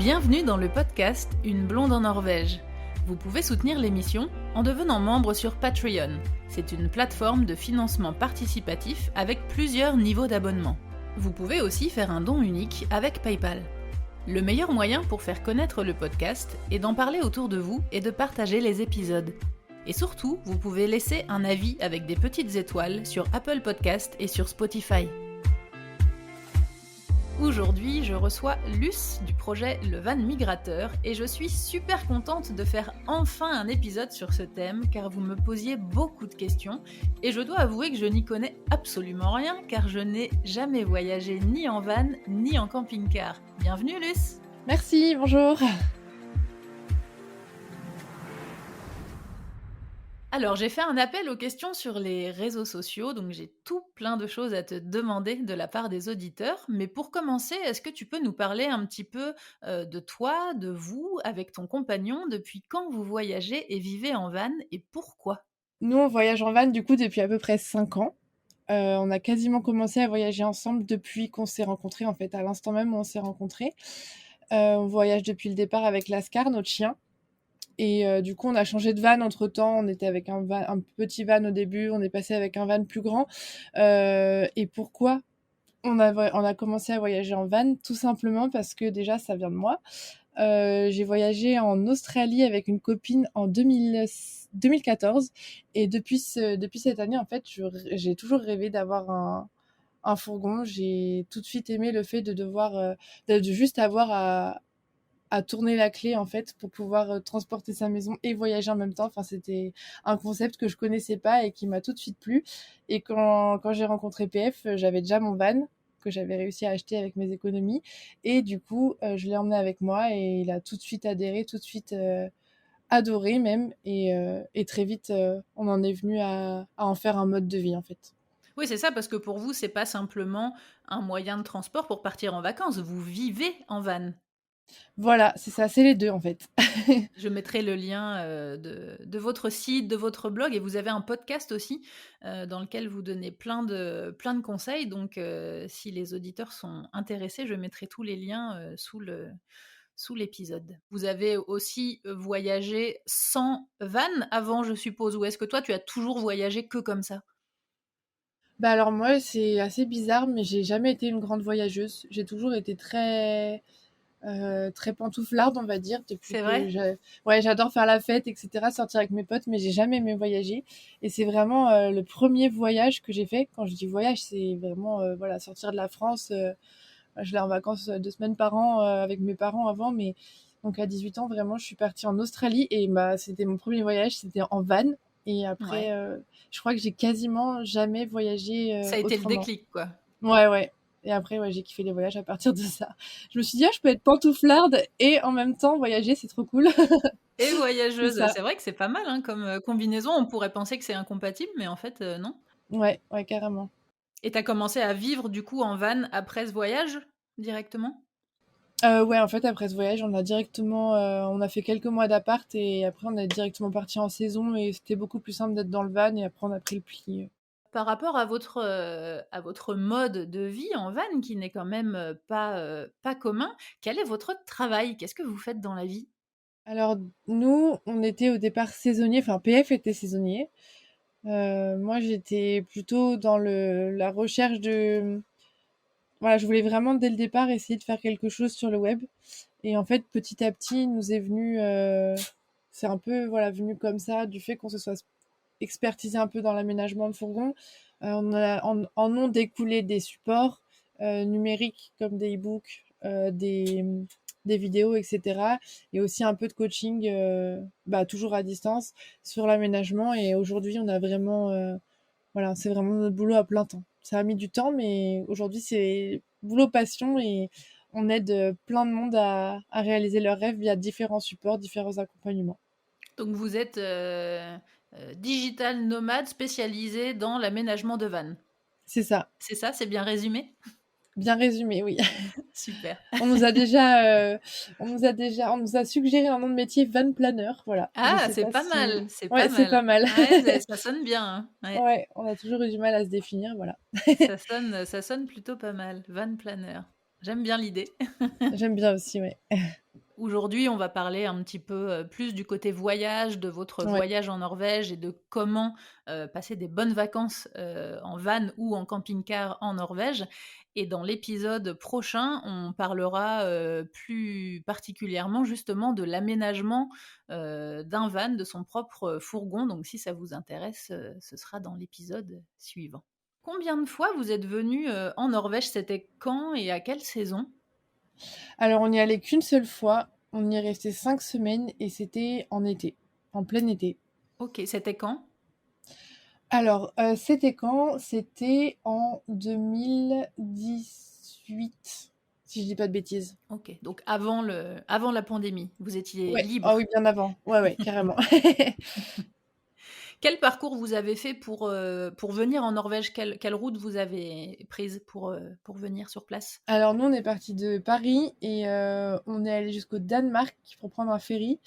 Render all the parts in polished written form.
Bienvenue dans le podcast Une blonde en Norvège. Vous pouvez soutenir l'émission en devenant membre sur Patreon. C'est une plateforme de financement participatif avec plusieurs niveaux d'abonnement. Vous pouvez aussi faire un don unique avec PayPal. Le meilleur moyen pour faire connaître le podcast est d'en parler autour de vous et de partager les épisodes. Et surtout, vous pouvez laisser un avis avec des petites étoiles sur Apple Podcast et sur Spotify. Aujourd'hui, je reçois Luce du projet Le Van Migrateur et je suis super contente de faire enfin un épisode sur ce thème car vous me posiez beaucoup de questions et je dois avouer que je n'y connais absolument rien car je n'ai jamais voyagé ni en van ni en camping-car. Bienvenue Luce! Merci, bonjour. Alors, j'ai fait un appel aux questions sur les réseaux sociaux, donc j'ai tout plein de choses à te demander de la part des auditeurs. Mais pour commencer, est-ce que tu peux nous parler un petit peu de toi, de vous, avec ton compagnon, depuis quand vous voyagez et vivez en van et pourquoi? Nous, on voyage en van du coup depuis à peu près 5 ans. On a quasiment commencé à voyager ensemble depuis qu'on s'est rencontrés, en fait, à l'instant même où on s'est rencontrés. On voyage depuis le départ avec Lascar, notre chien. Et du coup, on a changé de van entre-temps. On était avec un petit van au début, on est passé avec un van plus grand. Et pourquoi on a commencé à voyager en van? Tout simplement parce que déjà, ça vient de moi. J'ai voyagé en Australie avec une copine en 2014 et depuis cette année, en fait, j'ai toujours rêvé d'avoir un fourgon. J'ai tout de suite aimé le fait de devoir de juste avoir à tourner la clé, en fait, pour pouvoir transporter sa maison et voyager en même temps. Enfin, c'était un concept que je connaissais pas et qui m'a tout de suite plu. Et quand j'ai rencontré PF, j'avais déjà mon van que j'avais réussi à acheter avec mes économies. Et du coup, je l'ai emmené avec moi et il a tout de suite adhéré, tout de suite adoré même. Et très vite, on en est venu à en faire un mode de vie, en fait. Oui, c'est ça, parce que pour vous, c'est pas simplement un moyen de transport pour partir en vacances, vous vivez en van. Voilà, c'est ça, c'est les deux, en fait. Je mettrai le lien de votre site, de votre blog, et vous avez un podcast aussi dans lequel vous donnez plein de conseils. Donc, si les auditeurs sont intéressés, je mettrai tous les liens sous l'épisode. Vous avez aussi voyagé sans van avant, je suppose, ou est-ce que toi, tu as toujours voyagé que comme ça? Bah alors moi, c'est assez bizarre, mais j'ai jamais été une grande voyageuse. J'ai toujours été très pantouflarde, on va dire, depuis C'est que vrai? ouais, j'adore faire la fête, etc., sortir avec mes potes, mais j'ai jamais aimé voyager. Et c'est vraiment le premier voyage que j'ai fait. Quand je dis voyage, c'est vraiment voilà, sortir de la France. Je l'ai en vacances 2 semaines par an avec mes parents avant, mais donc à 18 ans, vraiment, je suis partie en Australie et bah, c'était mon premier voyage, c'était en van. Et après, Ouais. je crois que j'ai quasiment jamais voyagé Ça a été le autrement. déclic, quoi. Ouais, ouais. Et après, ouais, j'ai kiffé les voyages à partir de ça. Je me suis dit, ah, je peux être pantouflarde et en même temps voyager, c'est trop cool. Et C'est voyageuse, ça. c'est vrai que c'est pas mal hein, comme combinaison. On pourrait penser que c'est incompatible, mais en fait, non. Ouais, ouais, carrément. Et t'as commencé à vivre du coup en van après ce voyage directement? Ouais, en fait, après ce voyage, on a fait quelques mois d'appart et après, on est directement parti en saison et c'était beaucoup plus simple d'être dans le van et après, on a pris le pli. Par rapport à votre mode de vie en van qui n'est quand même pas commun, quel est votre travail? Qu'est-ce que vous faites dans la vie? Alors, nous, on était au départ saisonniers, enfin, PF était saisonnier. Moi, j'étais plutôt dans la recherche voilà, je voulais vraiment dès le départ essayer de faire quelque chose sur le web. Et en fait, petit à petit, il nous est venu, c'est un peu voilà venu comme ça du fait qu'on se soit expertisé un peu dans l'aménagement de fourgon. En ont découlé des supports numériques comme des e-books, des vidéos, etc. Et aussi un peu de coaching, bah, toujours à distance sur l'aménagement. Et aujourd'hui, on a vraiment, voilà, c'est vraiment notre boulot à plein temps. Ça a mis du temps, mais aujourd'hui, c'est boulot passion et on aide plein de monde à réaliser leurs rêves via différents supports, différents accompagnements. Donc vous êtes digital nomade spécialisé dans l'aménagement de van. C'est ça. C'est ça, c'est bien résumé? Bien résumé, oui. Super. On nous a déjà, on nous a suggéré un nom de métier van planner, voilà. Je Ah, sais c'est pas pas si, mal, c'est pas ouais, c'est mal. pas mal. Ouais, ça sonne bien, hein. Ouais. Ouais, on a toujours eu du mal à se définir, voilà. Ça sonne plutôt pas mal. Van planner. J'aime bien l'idée. J'aime bien aussi, ouais. Aujourd'hui, on va parler un petit peu plus du côté voyage, de votre Ouais. voyage en Norvège et de comment passer des bonnes vacances en van ou en camping-car en Norvège. Et dans l'épisode prochain, on parlera plus particulièrement justement de l'aménagement d'un van, de son propre fourgon. Donc si ça vous intéresse, ce sera dans l'épisode suivant. Combien de fois vous êtes venu en Norvège? C'était quand et à quelle saison? Alors, on n'y allait qu'une seule fois. On y est resté 5 semaines et c'était en été, en plein été. Ok, c'était quand? Alors, c'était quand? C'était en 2018, si je dis pas de bêtises. Ok, donc avant la pandémie, vous étiez Ouais, ah libre. oui, bien avant. Ouais, ouais, carrément. Quel parcours vous avez fait pour venir en Norvège? Quelle route vous avez prise pour venir sur place? Alors nous, on est parti de Paris et on est allé jusqu'au Danemark pour prendre un ferry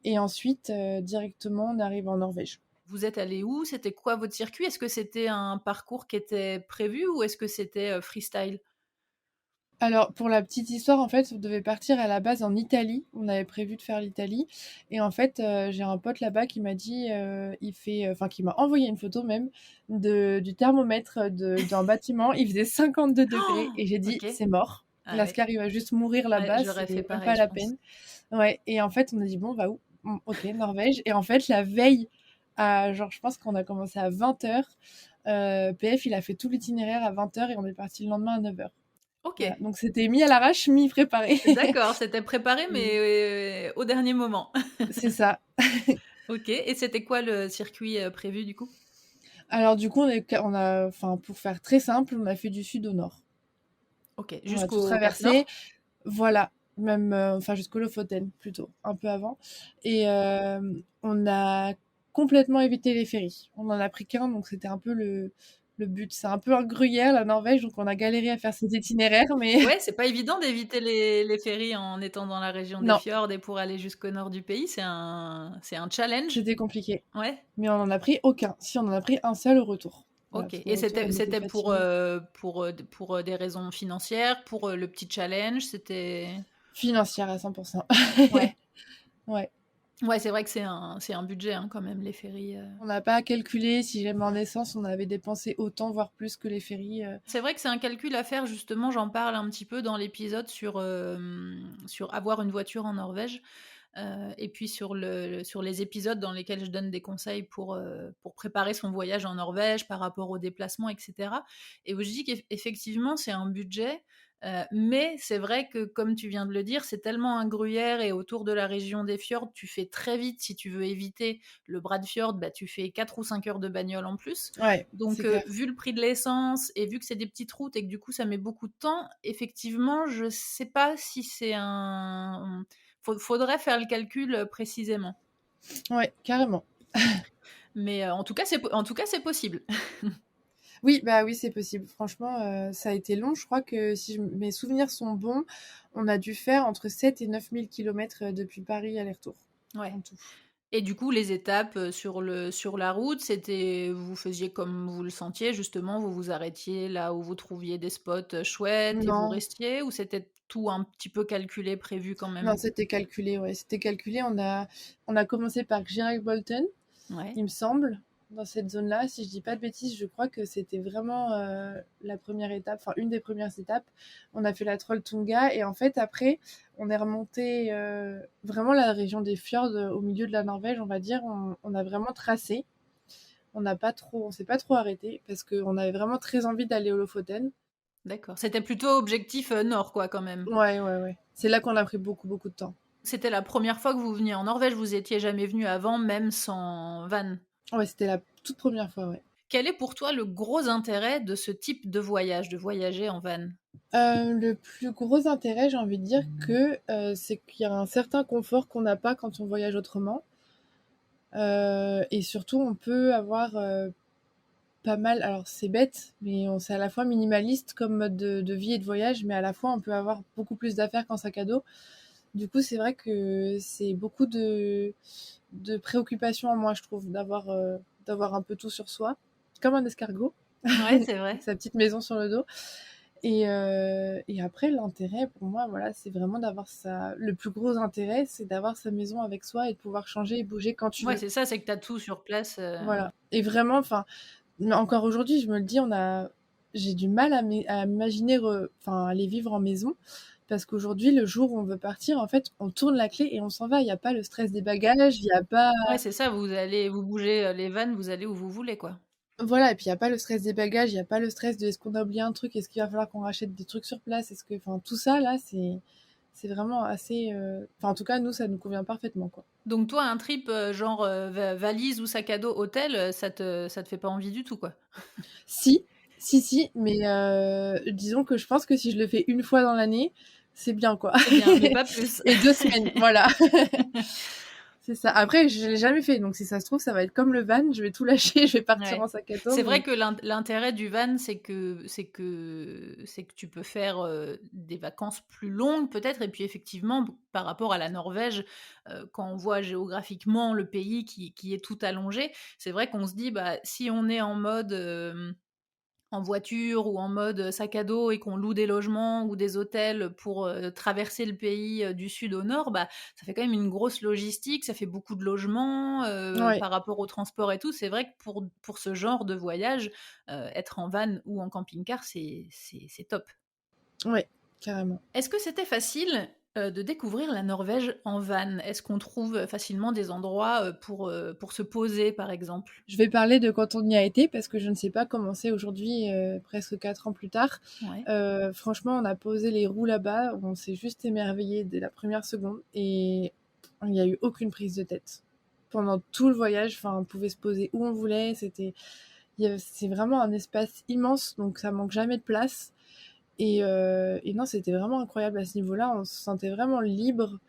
et ensuite, directement, on arrive en Norvège. Vous êtes allé où? C'était quoi votre circuit? Est-ce que c'était un parcours qui était prévu ou est-ce que c'était freestyle? Alors, pour la petite histoire, en fait, on devait partir à la base en Italie. On avait prévu de faire l'Italie. Et en fait, j'ai un pote là-bas qui m'a dit, enfin, qui m'a envoyé une photo même du thermomètre d'un bâtiment. Il faisait 52 degrés. Oh, Et j'ai dit, ok. c'est mort. Ah ouais. Lascar, il va juste mourir Ouais, là-bas. j'aurais fait C'est même pareil, pas je la pense. peine. Ouais. Et en fait, on a dit, bon, on va où? Ok, Norvège. Et en fait, la veille, genre, je pense qu'on a commencé à 20h. PF, il a fait tout l'itinéraire à 20h et on est parti le lendemain à 9h. Ok, Voilà, donc c'était mi à l'arrache, mi préparé. d'accord, c'était préparé, Mmh. mais au dernier moment. C'est ça. Ok, et c'était quoi le circuit prévu du coup? Alors du coup, enfin, pour faire très simple, on a fait du sud au nord. Ok, On a tout jusqu'au Cap traversé, Nord? voilà, même, enfin jusqu'au Lofoten plutôt, un peu avant. Et on a complètement évité les ferries. On en a pris qu'un, donc c'était un peu le but. C'est un peu un gruyère, la Norvège, donc on a galéré à faire cet itinéraire, mais Ouais, c'est pas évident d'éviter les ferries en étant dans la région des non, fjords et pour aller jusqu'au nord du pays, c'est un challenge. c'était compliqué. Ouais, Mais on en a pris aucun. Si, on en a pris un seul au retour. Voilà, ok. parce qu'au Et retour, c'était on était c'était pour, fatigués. des raisons financières, pour le petit challenge, c'était... Financière à 100%. Ouais. Ouais. Ouais, c'est vrai que c'est un budget hein, quand même, les ferries. On n'a pas calculé si jamais en essence on avait dépensé autant, voire plus que les ferries. C'est vrai que c'est un calcul à faire, justement, j'en parle un petit peu dans l'épisode sur avoir une voiture en Norvège. Et puis sur les épisodes dans lesquels je donne des conseils pour préparer son voyage en Norvège par rapport aux déplacements, etc. Et où je dis qu'effectivement, c'est un budget, mais c'est vrai que, comme tu viens de le dire, c'est tellement un gruyère et autour de la région des fjords, tu fais très vite, si tu veux éviter le bras de fjord, bah, tu fais 4 ou 5 heures de bagnole en plus. Ouais, Donc, c'est clair. vu le prix de l'essence et vu que c'est des petites routes et que du coup, ça met beaucoup de temps, effectivement, je sais pas si c'est un... Faudrait faire le calcul précisément. Ouais, carrément. Mais en tout cas, c'est possible. Oui, bah oui, c'est possible. Franchement, ça a été long. Je crois que si mes souvenirs sont bons, on a dû faire entre 7 et 9 000 kilomètres depuis Paris aller-retour, Ouais. en tout. Et du coup, les étapes sur la route, c'était, vous faisiez comme vous le sentiez, justement, vous vous arrêtiez là où vous trouviez des spots chouettes et vous Non, restiez, ou c'était tout un petit peu calculé, prévu quand non, même? c'était calculé, ouais, c'était calculé. On a commencé par Girac-Bolton, Ouais. il me semble, dans cette zone-là. Si je dis pas de bêtises, je crois que c'était vraiment la première étape, enfin une des premières étapes. On a fait la Trolltunga et en fait après, on est remonté vraiment la région des fjords au milieu de la Norvège, on va dire. On a vraiment tracé. On s'est pas trop arrêté parce qu'on avait vraiment très envie d'aller au Lofoten. D'accord. C'était plutôt objectif nord, quoi, quand même. Ouais, ouais, ouais. C'est là qu'on a pris beaucoup, beaucoup de temps. C'était la première fois que vous veniez en Norvège, vous étiez jamais venu avant, même sans van. Ouais, c'était la toute première fois, ouais. Quel est pour toi le gros intérêt de ce type de voyage, de voyager en van? Le plus gros intérêt, j'ai envie de dire que c'est qu'il y a un certain confort qu'on n'a pas quand on voyage autrement. Et surtout, on peut avoir pas mal. Alors, c'est bête, mais c'est à la fois minimaliste comme mode de vie et de voyage, mais à la fois, on peut avoir beaucoup plus d'affaires qu'en sac à dos. Du coup, c'est vrai que c'est beaucoup de préoccupations en moi, je trouve, d'avoir un peu tout sur soi, comme un escargot, Ouais, c'est avec vrai. sa petite maison sur le dos. Et après, l'intérêt pour moi, voilà, c'est vraiment d'avoir sa... Le plus gros intérêt, c'est d'avoir sa maison avec soi et de pouvoir changer et bouger quand tu Ouais, veux. c'est ça, c'est que tu as tout sur place. Voilà. Et vraiment, enfin, encore aujourd'hui, je me le dis, j'ai du mal à m'imaginer aller vivre en maison. Parce qu'aujourd'hui, le jour où on veut partir, en fait, on tourne la clé et on s'en va. Il n'y a pas le stress des bagages, il n'y a pas... Ouais, c'est ça, vous bougez les vannes, vous allez où vous voulez, quoi. Voilà, et puis il n'y a pas le stress des bagages, il n'y a pas le stress de est-ce qu'on a oublié un truc, est-ce qu'il va falloir qu'on rachète des trucs sur place, enfin, tout ça, là, c'est vraiment assez... Enfin, en tout cas, nous, ça nous convient parfaitement, quoi. Donc toi, un trip genre valise ou sac à dos hôtel, ça te fait pas envie du tout, quoi. Si, si, mais disons que je pense que si je le fais une fois dans l'année, c'est bien, quoi. C'est bien, mais pas plus. Et 2 semaines, voilà. C'est ça. Après, je l'ai jamais fait, donc si ça se trouve, ça va être comme le van, je vais tout lâcher, je vais partir Ouais. en sac à dos. C'est Mais... vrai que l'intérêt du van, c'est que tu peux faire des vacances plus longues peut-être, et puis effectivement, par rapport à la Norvège, quand on voit géographiquement le pays qui est tout allongé, c'est vrai qu'on se dit, bah, si on est en mode en voiture ou en mode sac à dos et qu'on loue des logements ou des hôtels pour traverser le pays du sud au nord, bah, ça fait quand même une grosse logistique, ça fait beaucoup de logements Ouais, par rapport au transport et tout. C'est vrai que pour ce genre de voyage, être en van ou en camping-car, c'est top. ouais, carrément. Est-ce que c'était facile de découvrir la Norvège en van? Est-ce qu'on trouve facilement des endroits pour se poser, par exemple? Je vais parler de quand on y a été parce que je ne sais pas comment c'est aujourd'hui, presque 4 ans plus tard. Ouais. Franchement, on a posé les roues là-bas, on s'est juste émerveillé dès la première seconde et il n'y a eu aucune prise de tête. Pendant tout le voyage, enfin, on pouvait se poser où on voulait, c'est vraiment un espace immense, donc ça manque jamais de place. Et non, c'était vraiment incroyable à ce niveau-là, on se sentait vraiment libre.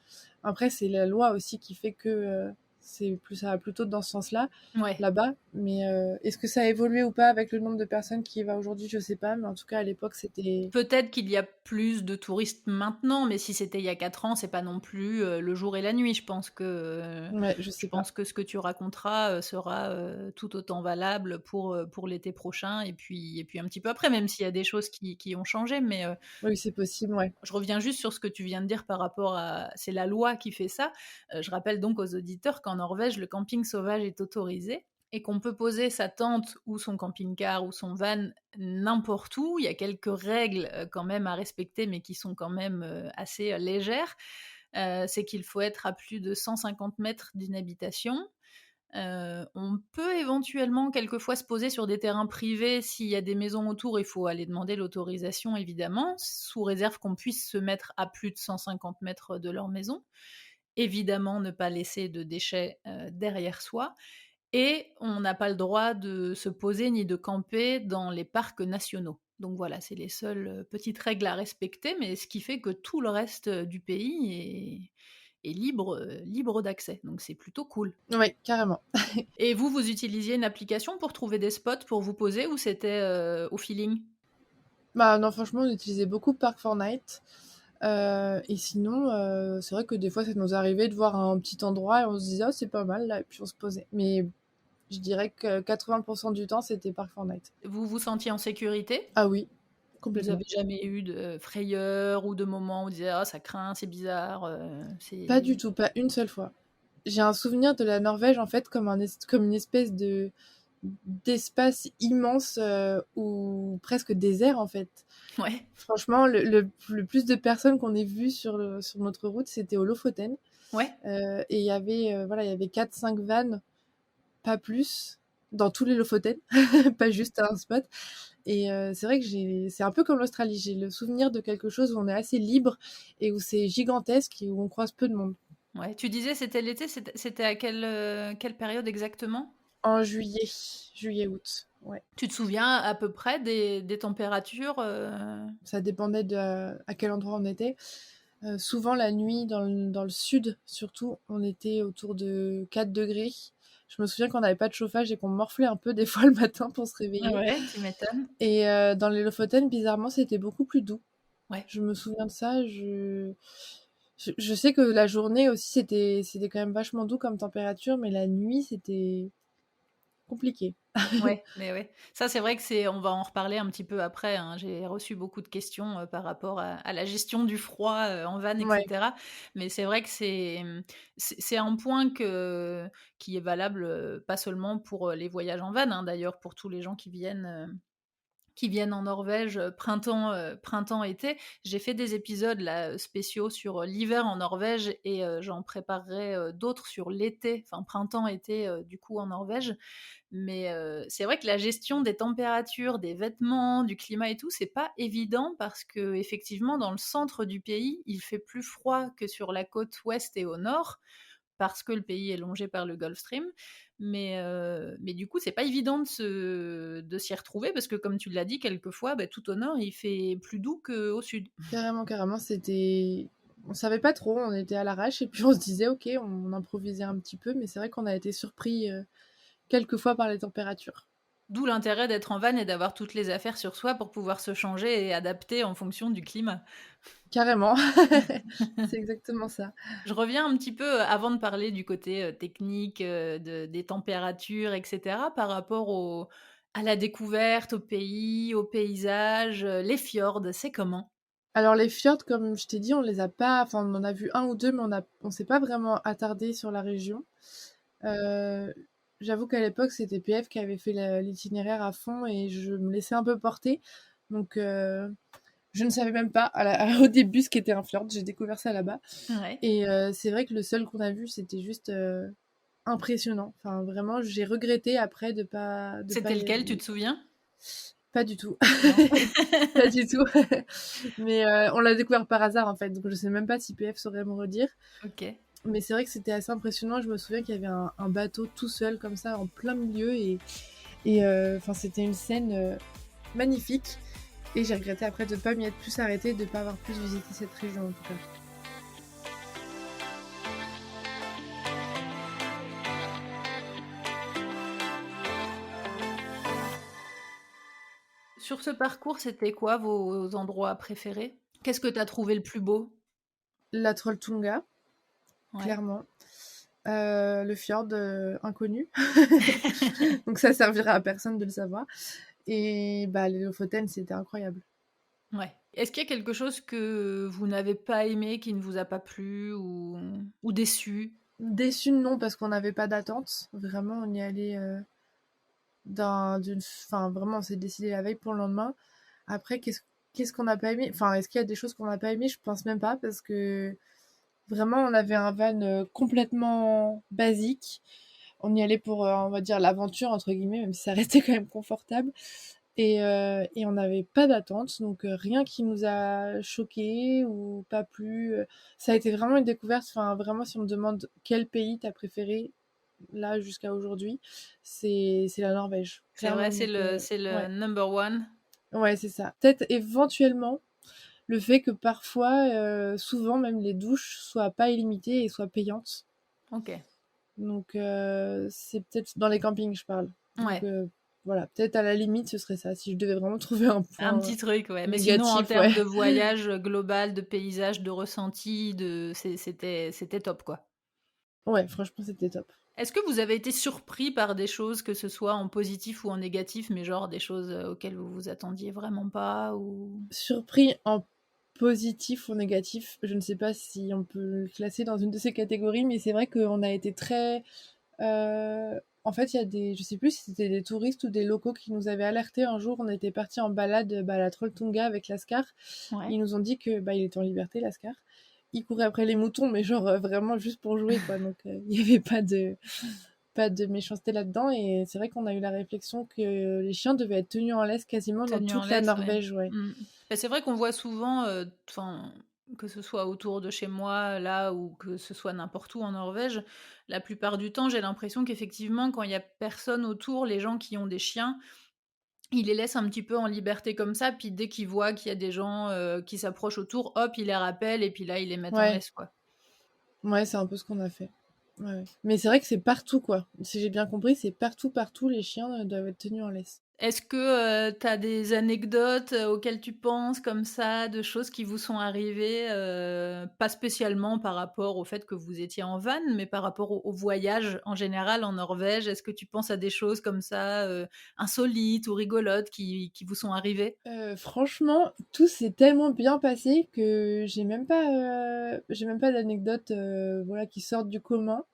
Après, c'est la loi aussi qui fait que ça va plutôt dans ce sens-là, Ouais. là-bas. Mais est-ce que ça a évolué ou pas avec le nombre de personnes qui y va aujourd'hui, je sais pas. Mais en tout cas, à l'époque, c'était... Peut-être qu'il y a plus de touristes maintenant, mais si c'était il y a 4 ans, c'est pas non plus le jour et la nuit. Ouais, je Je sais pas. pense que ce que tu raconteras sera tout autant valable pour l'été prochain et puis un petit peu après, même s'il y a des choses qui ont changé. Mais Oui, c'est possible, ouais. je reviens juste sur ce que tu viens de dire par rapport à... C'est la loi qui fait ça. Je rappelle donc aux auditeurs qu'en Norvège, le camping sauvage est autorisé et qu'on peut poser sa tente ou son camping-car ou son van n'importe où. Il y a quelques règles quand même à respecter, mais qui sont quand même assez légères. C'est qu'il faut être à plus de 150 mètres d'une habitation. On peut éventuellement quelquefois se poser sur des terrains privés s'il y a des maisons autour, il faut aller demander l'autorisation évidemment, sous réserve qu'on puisse se mettre à plus de 150 mètres de leur maison. Évidemment, ne pas laisser de déchets derrière soi. Et on n'a pas le droit de se poser ni de camper dans les parcs nationaux. Donc voilà, c'est les seules petites règles à respecter, mais ce qui fait que tout le reste du pays est libre d'accès. Donc c'est plutôt cool. Ouais, carrément. Et vous utilisiez une application pour trouver des spots pour vous poser ou c'était au feeling? Bah non, franchement, on utilisait beaucoup Park Fortnite. Et sinon, c'est vrai que des fois, ça nous arrivait de voir un petit endroit et on se disait, oh, c'est pas mal là, et puis on se posait. Mais je dirais que 80% du temps, c'était Park Fortnite. Vous vous sentiez en sécurité? Ah oui, Vous complètement. avez jamais eu de frayeur ou de moments où vous disiez ah ça craint, c'est bizarre, Pas c'est... du tout, pas une seule fois. J'ai un souvenir de la Norvège en fait comme une espèce de d'espace immense ou presque désert en fait. Ouais, Franchement, le plus de personnes qu'on ait vues sur notre route, c'était au Lofoten. ouais. Et il y avait 4-5 vannes, pas plus, dans tous les Lofoten, pas juste à un spot. Et c'est vrai que c'est un peu comme l'Australie. J'ai le souvenir de quelque chose où on est assez libre et où c'est gigantesque et où on croise peu de monde. Ouais, tu disais c'était l'été, c'était à quelle période exactement? En juillet, juillet-août, ouais. Tu te souviens à peu près des températures Ça dépendait à quel endroit on était. Souvent la nuit, dans le sud surtout, on était autour de 4 degrés. Je me souviens qu'on n'avait pas de chauffage et qu'on morflait un peu des fois le matin pour se réveiller. Ouais, tu m'étonnes. Et dans les Lofoten, bizarrement, c'était beaucoup plus doux. Ouais. Je me souviens de ça. Je sais que la journée aussi, c'était quand même vachement doux comme température, mais la nuit, c'était compliqué. Ouais, mais ouais. Ça, c'est vrai que on va en reparler un petit peu après, hein. J'ai reçu beaucoup de questions, par rapport à la gestion du froid, en van et Ouais, cetera. Mais c'est vrai que c'est un point qui est valable, pas seulement pour, les voyages en van, hein, d'ailleurs pour tous les gens qui viennent en Norvège printemps-été. J'ai fait des épisodes là spéciaux sur l'hiver en Norvège et j'en préparerai d'autres sur l'été, enfin printemps-été du coup en Norvège. Mais c'est vrai que la gestion des températures, des vêtements, du climat et tout, c'est pas évident parce que effectivement dans le centre du pays, il fait plus froid que sur la côte ouest et au nord parce que le pays est longé par le Gulf Stream. Mais du coup, c'est pas évident de s'y retrouver parce que, comme tu l'as dit, quelquefois, bah, tout au nord, il fait plus doux qu'au sud. carrément, carrément, c'était on savait pas trop, on était à l'arrache et puis on se disait: «OK», on improvisait un petit peu, mais c'est vrai qu'on a été surpris, quelques fois par les températures. D'où l'intérêt d'être en van et d'avoir toutes les affaires sur soi pour pouvoir se changer et adapter en fonction du climat. Carrément, c'est exactement ça. Je reviens un petit peu avant de parler du côté technique, des températures, etc., par rapport à la découverte, au pays, au paysage, les fjords, c'est comment? Alors les fjords, comme je t'ai dit, on les a pas enfin, on en a vu un ou 2, mais on s'est pas vraiment attardé sur la région. Heu, J'avoue qu'à l'époque, c'était PF qui avait fait l'itinéraire à fond et je me laissais un peu porter. Donc je ne savais même pas au début ce qu'était un fjord, j'ai découvert ça là-bas Ouais. et c'est vrai que le seul qu'on a vu, c'était juste, impressionnant. Enfin vraiment, j'ai regretté après de pas C'était y lequel, tu aller. te souviens? Pas du tout, Non. pas du tout. Mais on l'a découvert par hasard, en fait, donc je sais même pas si PF saurait me redire. OK. Mais c'est vrai que c'était assez impressionnant. Je me souviens qu'il y avait un bateau tout seul comme ça en plein milieu et enfin c'était une scène magnifique. Et j'ai regretté après de ne pas m'y être plus arrêtée, de ne pas avoir plus visité cette région en tout cas. Sur ce parcours, c'était quoi vos endroits préférés? Qu'est-ce que tu as trouvé le plus beau? La Trolltunga, Ouais. clairement. Le fjord inconnu. Donc ça servira à personne de le savoir. Et bah, les Lofoten, c'était incroyable. Ouais. Est-ce qu'il y a quelque chose que vous n'avez pas aimé, qui ne vous a pas plu ou déçu? Déçue, non, parce qu'on n'avait pas d'attente. Vraiment, on y allait enfin, vraiment, on s'est décidé la veille pour le lendemain. Après, qu'est-ce qu'on n'a pas aimé? Enfin, est-ce qu'il y a des choses qu'on n'a pas aimé? Je pense même pas, parce que vraiment, on avait un van complètement basique. On y allait pour, on va dire, l'aventure, entre guillemets, même si ça restait quand même confortable. Et on n'avait pas d'attente, donc rien qui nous a choqués ou pas plu. Ça a été vraiment une découverte. Enfin, vraiment, si on me demande quel pays t'as préféré, là, jusqu'à aujourd'hui, c'est la Norvège, C'est vrai, clairement. c'est Donc, le ouais, number one. ouais, c'est ça. Peut-être éventuellement le fait que parfois, souvent, même les douches soient pas illimitées et soient payantes. OK. Donc, c'est peut-être dans les campings, je parle. Donc, Ouais. voilà, peut-être à la limite, ce serait ça. Si je devais vraiment trouver un Un point petit truc, ouais. Mais sinon, en négatif, ouais. termes de voyage global, de paysage, de ressenti, c'était top, quoi. Ouais, franchement, c'était top. Est-ce que vous avez été surpris par des choses, que ce soit en positif ou en négatif, mais genre des choses auxquelles vous vous attendiez vraiment pas ou... Surpris en positif ou négatif, je ne sais pas si on peut le classer dans une de ces catégories, mais c'est vrai qu'on a été très... En fait, il y a je sais plus si c'était des touristes ou des locaux qui nous avaient alertés un jour. On était partis en balade à la Trolltunga avec Lascar. Ouais. Ils nous ont dit que il était en liberté, Lascar. Il courait après les moutons, mais genre vraiment juste pour jouer, quoi. Donc il n'y avait pas de méchanceté là-dedans. Et c'est vrai qu'on a eu la réflexion que les chiens devaient être tenus en laisse quasiment dans Tenue en toute la laisse, ouais. Norvège, ouais. Mm. Bah, c'est vrai qu'on voit souvent, enfin, que ce soit autour de chez moi, là, ou que ce soit n'importe où en Norvège, la plupart du temps, j'ai l'impression qu'effectivement, quand il y a personne autour, les gens qui ont des chiens, ils les laissent un petit peu en liberté comme ça, puis dès qu'ils voient qu'il y a des gens qui s'approchent autour, hop, ils les rappellent et puis là, ils les mettent en Ouais, laisse, quoi. ouais, c'est un peu ce qu'on a fait. Ouais, ouais. Mais c'est vrai que c'est partout, quoi. Si j'ai bien compris, c'est partout, partout, les chiens doivent être tenus en laisse. Est-ce que, tu as des anecdotes, auxquelles tu penses comme ça, de choses qui vous sont arrivées, pas spécialement par rapport au fait que vous étiez en van, mais par rapport au voyage en général en Norvège? Est-ce que tu penses à des choses comme ça, insolites ou rigolotes qui vous sont arrivées? Franchement, tout s'est tellement bien passé que j'ai même pas d'anecdotes, voilà, qui sortent du commun.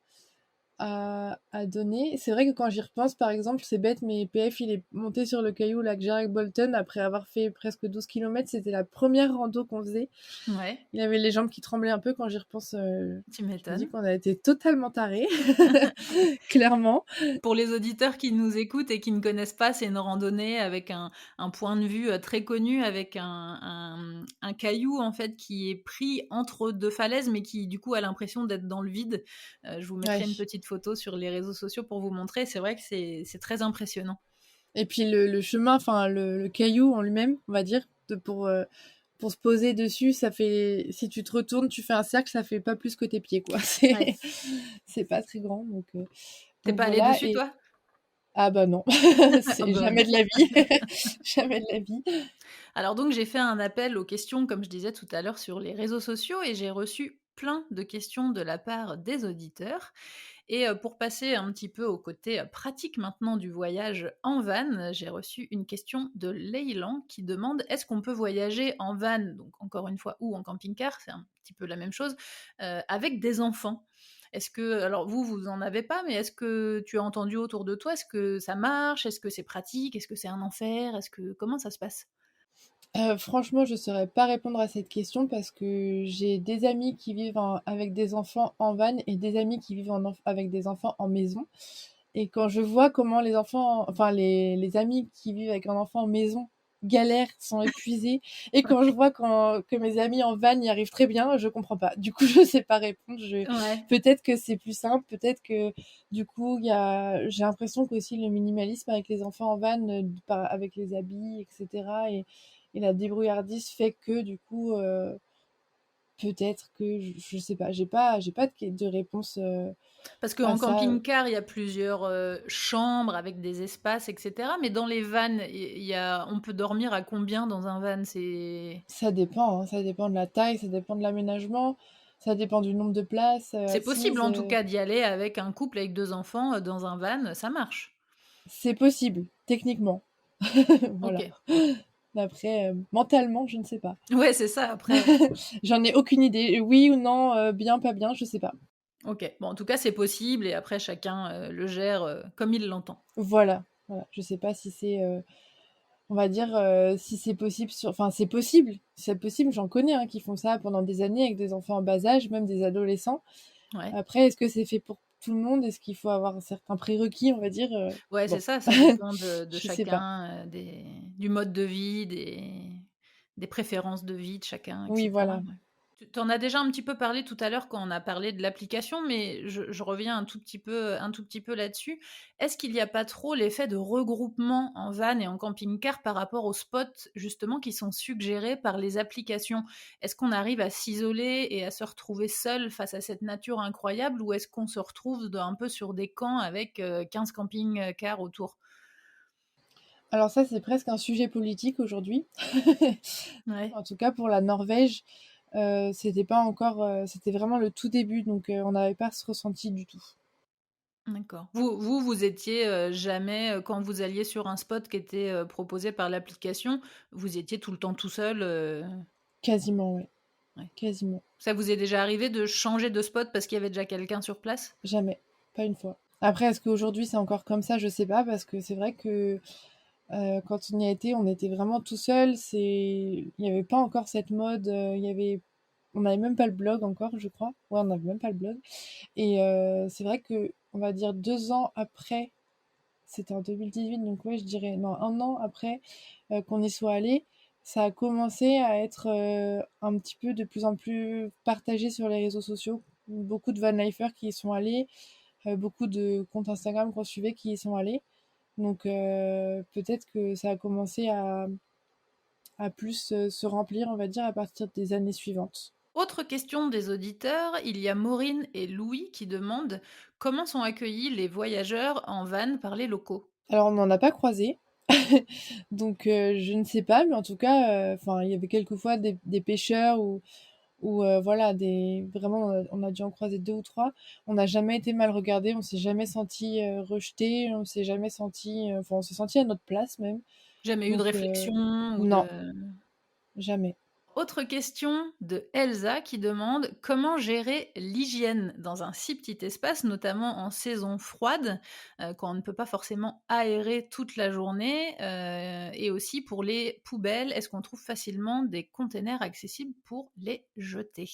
À donner. C'est vrai que quand j'y repense, par exemple, c'est bête, mais PF, il est monté sur le caillou lac Bolton après avoir fait presque 12 kilomètres. C'était la première rando qu'on faisait. Ouais, Il avait les jambes qui tremblaient un peu quand j'y repense. tu Je me dis m'étonnes. qu'on a été totalement tarés, clairement. Pour les auditeurs qui nous écoutent et qui ne connaissent pas, c'est une randonnée avec un point de vue très connu, avec un caillou en fait qui est pris entre deux falaises, mais qui du coup a l'impression d'être dans le vide. Je vous mettrai une Ouais. petite photo sur les réseaux sociaux pour vous montrer. C'est vrai que c'est très impressionnant. Et puis le chemin, enfin le caillou en lui-même, on va dire, pour se poser dessus, ça fait, si tu te retournes, tu fais un cercle, ça fait pas plus que tes pieds, quoi. Ouais. C'est pas très grand, T'es donc pas allé voilà. dessus, toi? Ah bah non, Ah c'est bah jamais non. de la vie, jamais de la vie. Alors donc j'ai fait un appel aux questions, comme je disais tout à l'heure, sur les réseaux sociaux et j'ai reçu plein de questions de la part des auditeurs. Et pour passer un petit peu au côté pratique maintenant du voyage en van, j'ai reçu une question de Leylan qui demande: «Est-ce qu'on peut voyager en van?» donc encore une fois, ou en camping-car, c'est un petit peu la même chose, avec des enfants? Est-ce que alors vous, vous en avez pas, mais est-ce que tu as entendu autour de toi? Est-ce que ça marche? Est-ce que c'est pratique? Est-ce que c'est un enfer? Est-ce que comment ça se passe? Franchement, je saurais pas répondre à cette question parce que j'ai des amis qui vivent avec des enfants en van et des amis qui vivent avec des enfants en maison. Et quand je vois comment les enfants, enfin les amis qui vivent avec un enfant en maison galèrent, sont épuisés, et quand je vois que mes amis en van y arrivent très bien, je comprends pas. Du coup, je sais pas répondre. Ouais. Peut-être que c'est plus simple, peut-être que du coup, j'ai l'impression qu'aussi le minimalisme avec les enfants en van, avec les habits, etc. Et la débrouillardise fait que du coup, peut-être que je sais pas. J'ai pas de réponse Parce à qu'en ça. camping-car, il y a plusieurs, chambres avec des espaces et cetera, mais dans les vannes, il y a on peut dormir à combien dans un van? Ça dépend, hein, ça dépend de la taille, ça dépend de l'aménagement, ça dépend du nombre de places, C'est possible assises, en tout cas d'y aller avec un couple avec 2 enfants, dans un van, ça marche? c'est possible, techniquement. Voilà. OK. Après, mentalement, je ne sais pas. Ouais, c'est ça après, J'en ai aucune idée. Oui ou non, bien, pas bien, je sais pas. OK. Bon, en tout cas, c'est possible et après chacun, le gère, comme il l'entend. Voilà, voilà. Je sais pas si c'est, on va dire, si c'est possible enfin, c'est possible, j'en connais, hein, qui font ça pendant des années avec des enfants en bas âge, même des adolescents. Ouais. Après, est-ce que c'est fait pour tout le monde? Est-ce qu'il faut avoir un certain prérequis, on va dire? Ouais, c'est Bon, ça, ça dépend de je sais pas. chacun, du mode de vie, des préférences de vie de chacun et Oui, cetera, voilà. ouais. Tu en as déjà un petit peu parlé tout à l'heure quand on a parlé de l'application, mais je reviens un tout petit peu là-dessus. Est-ce qu'il n'y a pas trop l'effet de regroupement en van et en camping-car par rapport aux spots justement qui sont suggérés par les applications? Est-ce qu'on arrive à s'isoler et à se retrouver seul face à cette nature incroyable ou est-ce qu'on se retrouve un peu sur des camps avec 15 camping-cars autour? Alors ça, c'est presque un sujet politique aujourd'hui. Ouais. En tout cas, pour la Norvège, c'était pas encore, c'était vraiment le tout début, donc on n'avait pas ce ressenti du tout. D'accord. Vous étiez, jamais, quand vous alliez sur un spot qui était, proposé par l'application, vous étiez tout le temps tout seul, Quasiment, ouais, ouais. quasiment. Ça vous est déjà arrivé de changer de spot parce qu'il y avait déjà quelqu'un sur place? Jamais, pas une fois. Après, est-ce qu'aujourd'hui c'est encore comme ça? Je sais pas, parce que c'est vrai que quand on y a été, on était vraiment tout seul. Il n'y avait pas encore cette mode. On n'avait même pas le blog encore, je crois. Ouais, on n'avait même pas le blog. Et c'est vrai que, on va dire 2 ans après, c'était en 2018, donc ouais, je dirais, non, un an après qu'on y soit allé, ça a commencé à être un petit peu de plus en plus partagé sur les réseaux sociaux. Beaucoup de vanlifers qui y sont allés, beaucoup de comptes Instagram qu'on suivait qui y sont allés. Donc peut-être que ça a commencé à plus se remplir, on va dire, à partir des années suivantes. Autre question des auditeurs, il y a Maureen et Louis qui demandent: «Comment sont accueillis les voyageurs en van par les locaux?» Alors on n'en a pas croisé. Donc je ne sais pas, mais en tout cas, enfin, il y avait quelques fois des pêcheurs ou voilà, des vraiment, on a dû en croiser 2 ou 3. On n'a jamais été mal regardés, on s'est jamais senti rejetés, on s'est jamais senti, enfin, on s'est senti à notre place même. Jamais eu de Donc réflexion ou non, de... jamais. Autre question de Elsa qui demande comment gérer l'hygiène dans un si petit espace, notamment en saison froide, quand on ne peut pas forcément aérer toute la journée, et aussi pour les poubelles, est-ce qu'on trouve facilement des containers accessibles pour les jeter?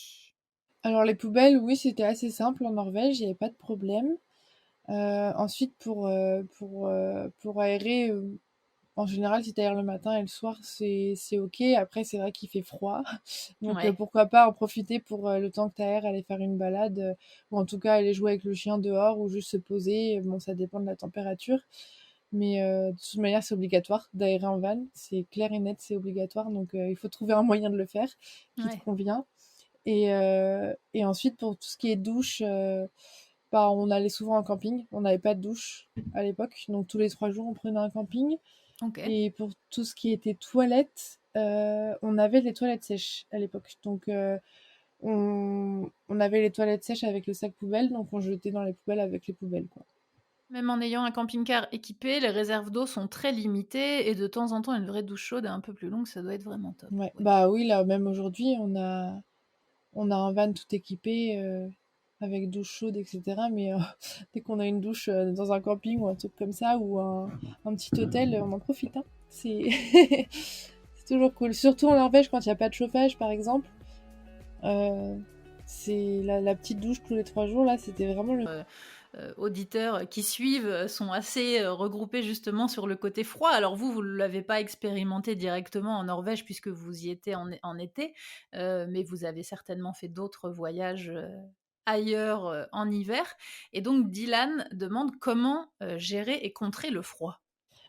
Alors les poubelles, oui, c'était assez simple en Norvège, il y avait pas de problème. Ensuite pour aérer, en général, si tu aères le matin et le soir, c'est OK. Après, c'est vrai qu'il fait froid, donc Ouais. pourquoi pas en profiter pour, le temps que tu aères, aller faire une balade, ou en tout cas aller jouer avec le chien dehors ou juste se poser. Bon, ça dépend de la température, mais de toute manière, c'est obligatoire d'aérer en van. C'est clair et net, c'est obligatoire, donc il faut trouver un moyen de le faire qui te Ouais. convient. Et ensuite, pour tout ce qui est douche, bah, on allait souvent en camping. On n'avait pas de douche à l'époque, donc tous les 3 jours, on prenait un camping. OK. Et pour tout ce qui était toilettes, on avait les toilettes sèches à l'époque. Donc on avait les toilettes sèches avec le sac poubelle, donc on jetait dans les poubelles avec les poubelles, quoi. Même en ayant un camping-car équipé, les réserves d'eau sont très limitées et de temps en temps, une vraie douche chaude un peu plus longue, ça doit être vraiment top. Ouais, Ouais. bah oui, là, même aujourd'hui, on a un van tout équipé, avec douche chaude, etc. Mais dès qu'on a une douche dans un camping ou un truc comme ça, ou un petit hôtel, on en profite, hein. C'est c'est toujours cool. Surtout en Norvège, quand il n'y a pas de chauffage, par exemple. Euh, c'est la petite douche tous les 3 jours, là, c'était vraiment le... Auditeurs qui suivent sont assez regroupés justement sur le côté froid. Alors vous ne l'avez pas expérimenté directement en Norvège puisque vous y étiez en été, mais vous avez certainement fait d'autres voyages ailleurs en hiver. Et donc Dylan demande comment gérer et contrer le froid.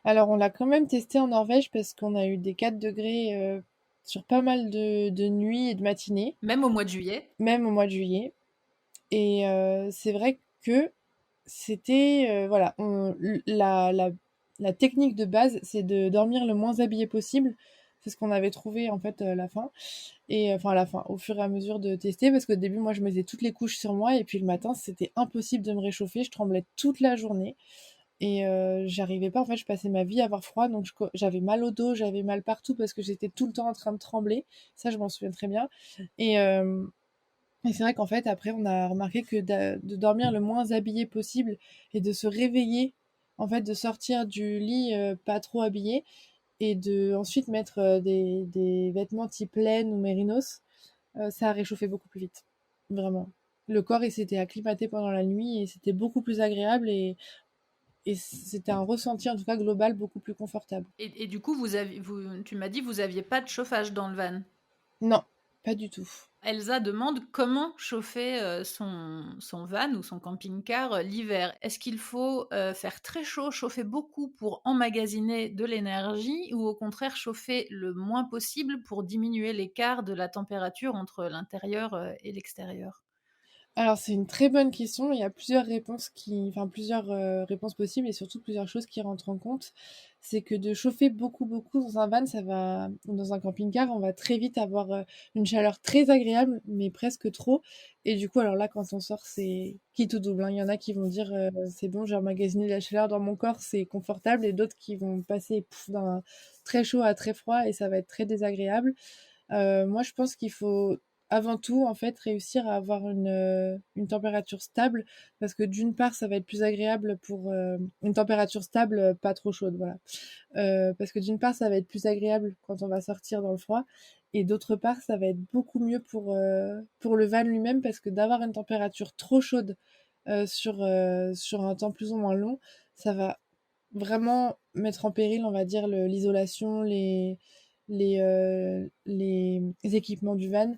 Alors, on l'a quand même testé en Norvège parce qu'on a eu des 4 degrés sur pas mal de nuits et de matinées, Même au mois de juillet. même au mois de juillet. Et c'est vrai que c'était... voilà, la technique de base, c'est de dormir le moins habillé possible. C'est ce qu'on avait trouvé en fait à la fin. Et enfin à la fin, au fur et à mesure de tester, parce qu'au début, moi, je mettais toutes les couches sur moi, et puis le matin, c'était impossible de me réchauffer. Je tremblais toute la journée. Et j'arrivais pas, en fait, je passais ma vie à avoir froid, donc j'avais mal au dos, j'avais mal partout parce que j'étais tout le temps en train de trembler. Ça, je m'en souviens très bien. Et, euh, et c'est vrai qu'en fait, après, on a remarqué que de dormir le moins habillé possible et de se réveiller, en fait, de sortir du lit pas trop habillé et de ensuite mettre des vêtements type laine ou mérinos, ça a réchauffé beaucoup plus vite. Vraiment. Le corps, il s'était acclimaté pendant la nuit et c'était beaucoup plus agréable, et c'était un ressenti, en tout cas global, beaucoup plus confortable. Et du coup, tu m'as dit vous aviez pas de chauffage dans le van. Non, pas du tout. Elsa demande comment chauffer son van ou son camping-car l'hiver. Est-ce qu'il faut faire très chaud, chauffer beaucoup pour emmagasiner de l'énergie ou au contraire chauffer le moins possible pour diminuer l'écart de la température entre l'intérieur et l'extérieur? Alors c'est une très bonne question. Il y a plusieurs réponses enfin plusieurs réponses possibles, et surtout plusieurs choses qui rentrent en compte. C'est que de chauffer beaucoup, beaucoup dans un van, ou dans un camping-car, on va très vite avoir une chaleur très agréable, mais presque trop. Et du coup, alors là, quand on sort, c'est qui tout double, hein. Il y en a qui vont dire c'est bon, j'ai emmagasiné de la chaleur dans mon corps, c'est confortable, et d'autres qui vont passer d'un très chaud à très froid, et ça va être très désagréable. Moi, je pense qu'il faut avant tout, en fait, réussir à avoir une température stable, parce que d'une part, ça va être plus agréable pour une température stable, pas trop chaude, voilà. Parce que d'une part, ça va être plus agréable quand on va sortir dans le froid, et d'autre part, ça va être beaucoup mieux pour le van lui-même, parce que d'avoir une température trop chaude sur un temps plus ou moins long, ça va vraiment mettre en péril, on va dire, l'isolation, les équipements du van.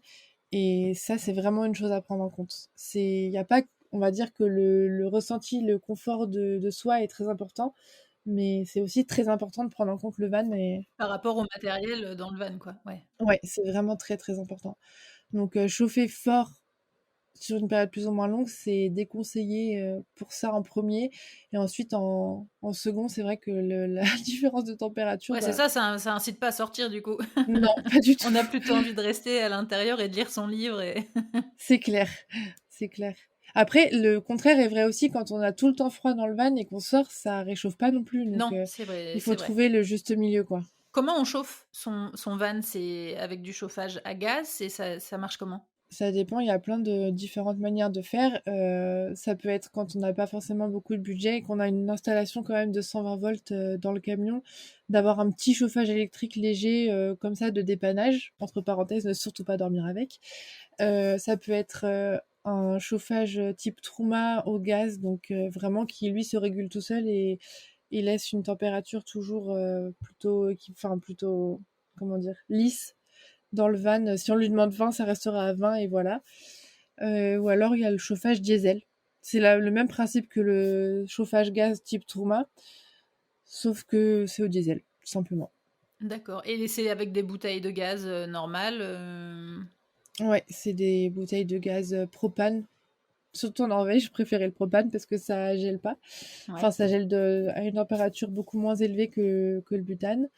Et ça, c'est vraiment une chose à prendre en compte. Il y a pas, on va dire que le ressenti, le confort de soi est très important, mais c'est aussi très important de prendre en compte le van. Et Par rapport au matériel dans le van, quoi. Ouais. ouais, c'est vraiment très très important. Donc chauffer fort sur une période plus ou moins longue, c'est déconseillé pour ça en premier. Et ensuite, en second, c'est vrai que la différence de température, Ouais, c'est ça, ça incite pas à sortir du coup. non, pas du On tout. a plutôt envie de rester à l'intérieur et de lire son livre et C'est clair, c'est clair. Après, le contraire est vrai aussi quand on a tout le temps froid dans le van et qu'on sort, ça réchauffe pas non plus. Donc, non, c'est vrai, il faut c'est vrai. trouver le juste milieu, quoi. Comment on chauffe son van? C'est avec du chauffage à gaz et ça marche comment? Ça dépend, il y a plein de différentes manières de faire. Ça peut être quand on n'a pas forcément beaucoup de budget et qu'on a une installation quand même de 120 volts dans le camion, d'avoir un petit chauffage électrique léger comme ça de dépannage, entre parenthèses, ne surtout pas dormir avec. Ça peut être un chauffage type Truma au gaz, donc vraiment qui lui se régule tout seul et il laisse une température toujours plutôt, comment dire, lisse dans le van. Si on lui demande 20, ça restera à 20 et voilà. Ou alors il y a le chauffage diesel. C'est le même principe que le chauffage gaz type Truma, sauf que c'est au diesel, tout simplement. D'accord, et c'est avec des bouteilles de gaz, normales, Ouais, c'est des bouteilles de gaz propane. Surtout en Norvège, je préférais le propane parce que ça gèle pas. Ouais. Enfin, ça gèle à une température beaucoup moins élevée que le butane.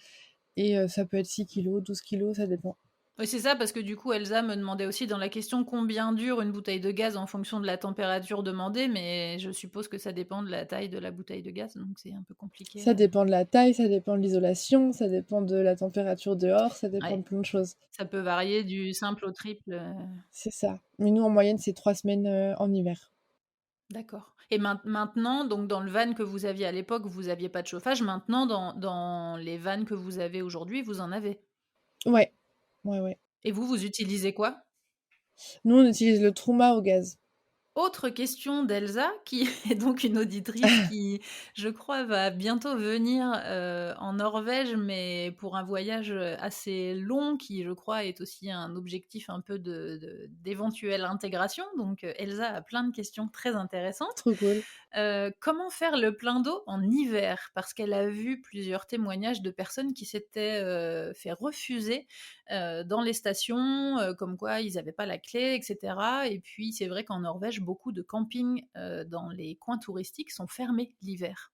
Et ça peut être 6 kilos, 12 kilos, ça dépend. Oui, c'est ça, parce que du coup, Elsa me demandait aussi dans la question combien dure une bouteille de gaz en fonction de la température demandée, mais je suppose que ça dépend de la taille de la bouteille de gaz, donc c'est un peu compliqué. Ça dépend de la taille, ça dépend de l'isolation, ça dépend de la température dehors, ça dépend de Ouais, plein de choses. ça peut varier du simple au triple. C'est ça. Mais nous, en moyenne, c'est 3 semaines en hiver. D'accord. Et maintenant, donc dans le van que vous aviez à l'époque, vous aviez pas de chauffage. Maintenant, dans les vannes que vous avez aujourd'hui, vous en avez. Ouais, ouais, ouais. Et vous utilisez quoi? Nous, on utilise le Truma au gaz. Autre question d'Elsa, qui est donc une auditrice qui, je crois, va bientôt venir en Norvège, mais pour un voyage assez long, qui, je crois, est aussi un objectif un peu d'éventuelle intégration. Donc, Elsa a plein de questions très intéressantes. Trop cool. Comment faire le plein d'eau en hiver? Parce qu'elle a vu plusieurs témoignages de personnes qui s'étaient fait refuser dans les stations, comme quoi ils n'avaient pas la clé, etc. Et puis c'est vrai qu'en Norvège, beaucoup de campings dans les coins touristiques sont fermés l'hiver.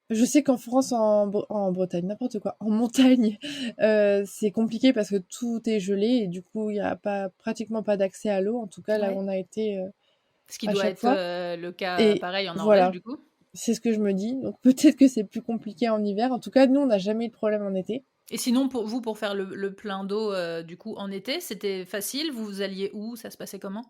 Je sais qu'en France, en Bretagne, n'importe quoi, en montagne, c'est compliqué parce que tout est gelé et du coup, il y a pratiquement pas d'accès à l'eau. En tout cas, là où Ouais. on a été Ce qui à doit chaque être fois. le cas Et pareil en Norvège, voilà, du coup. c'est ce que je me dis. Donc peut-être que c'est plus compliqué en hiver. En tout cas, nous, on n'a jamais eu de problème en été. Et sinon, pour vous, pour faire le plein d'eau, du coup, en été, c'était facile? Vous alliez où? Ça se passait comment?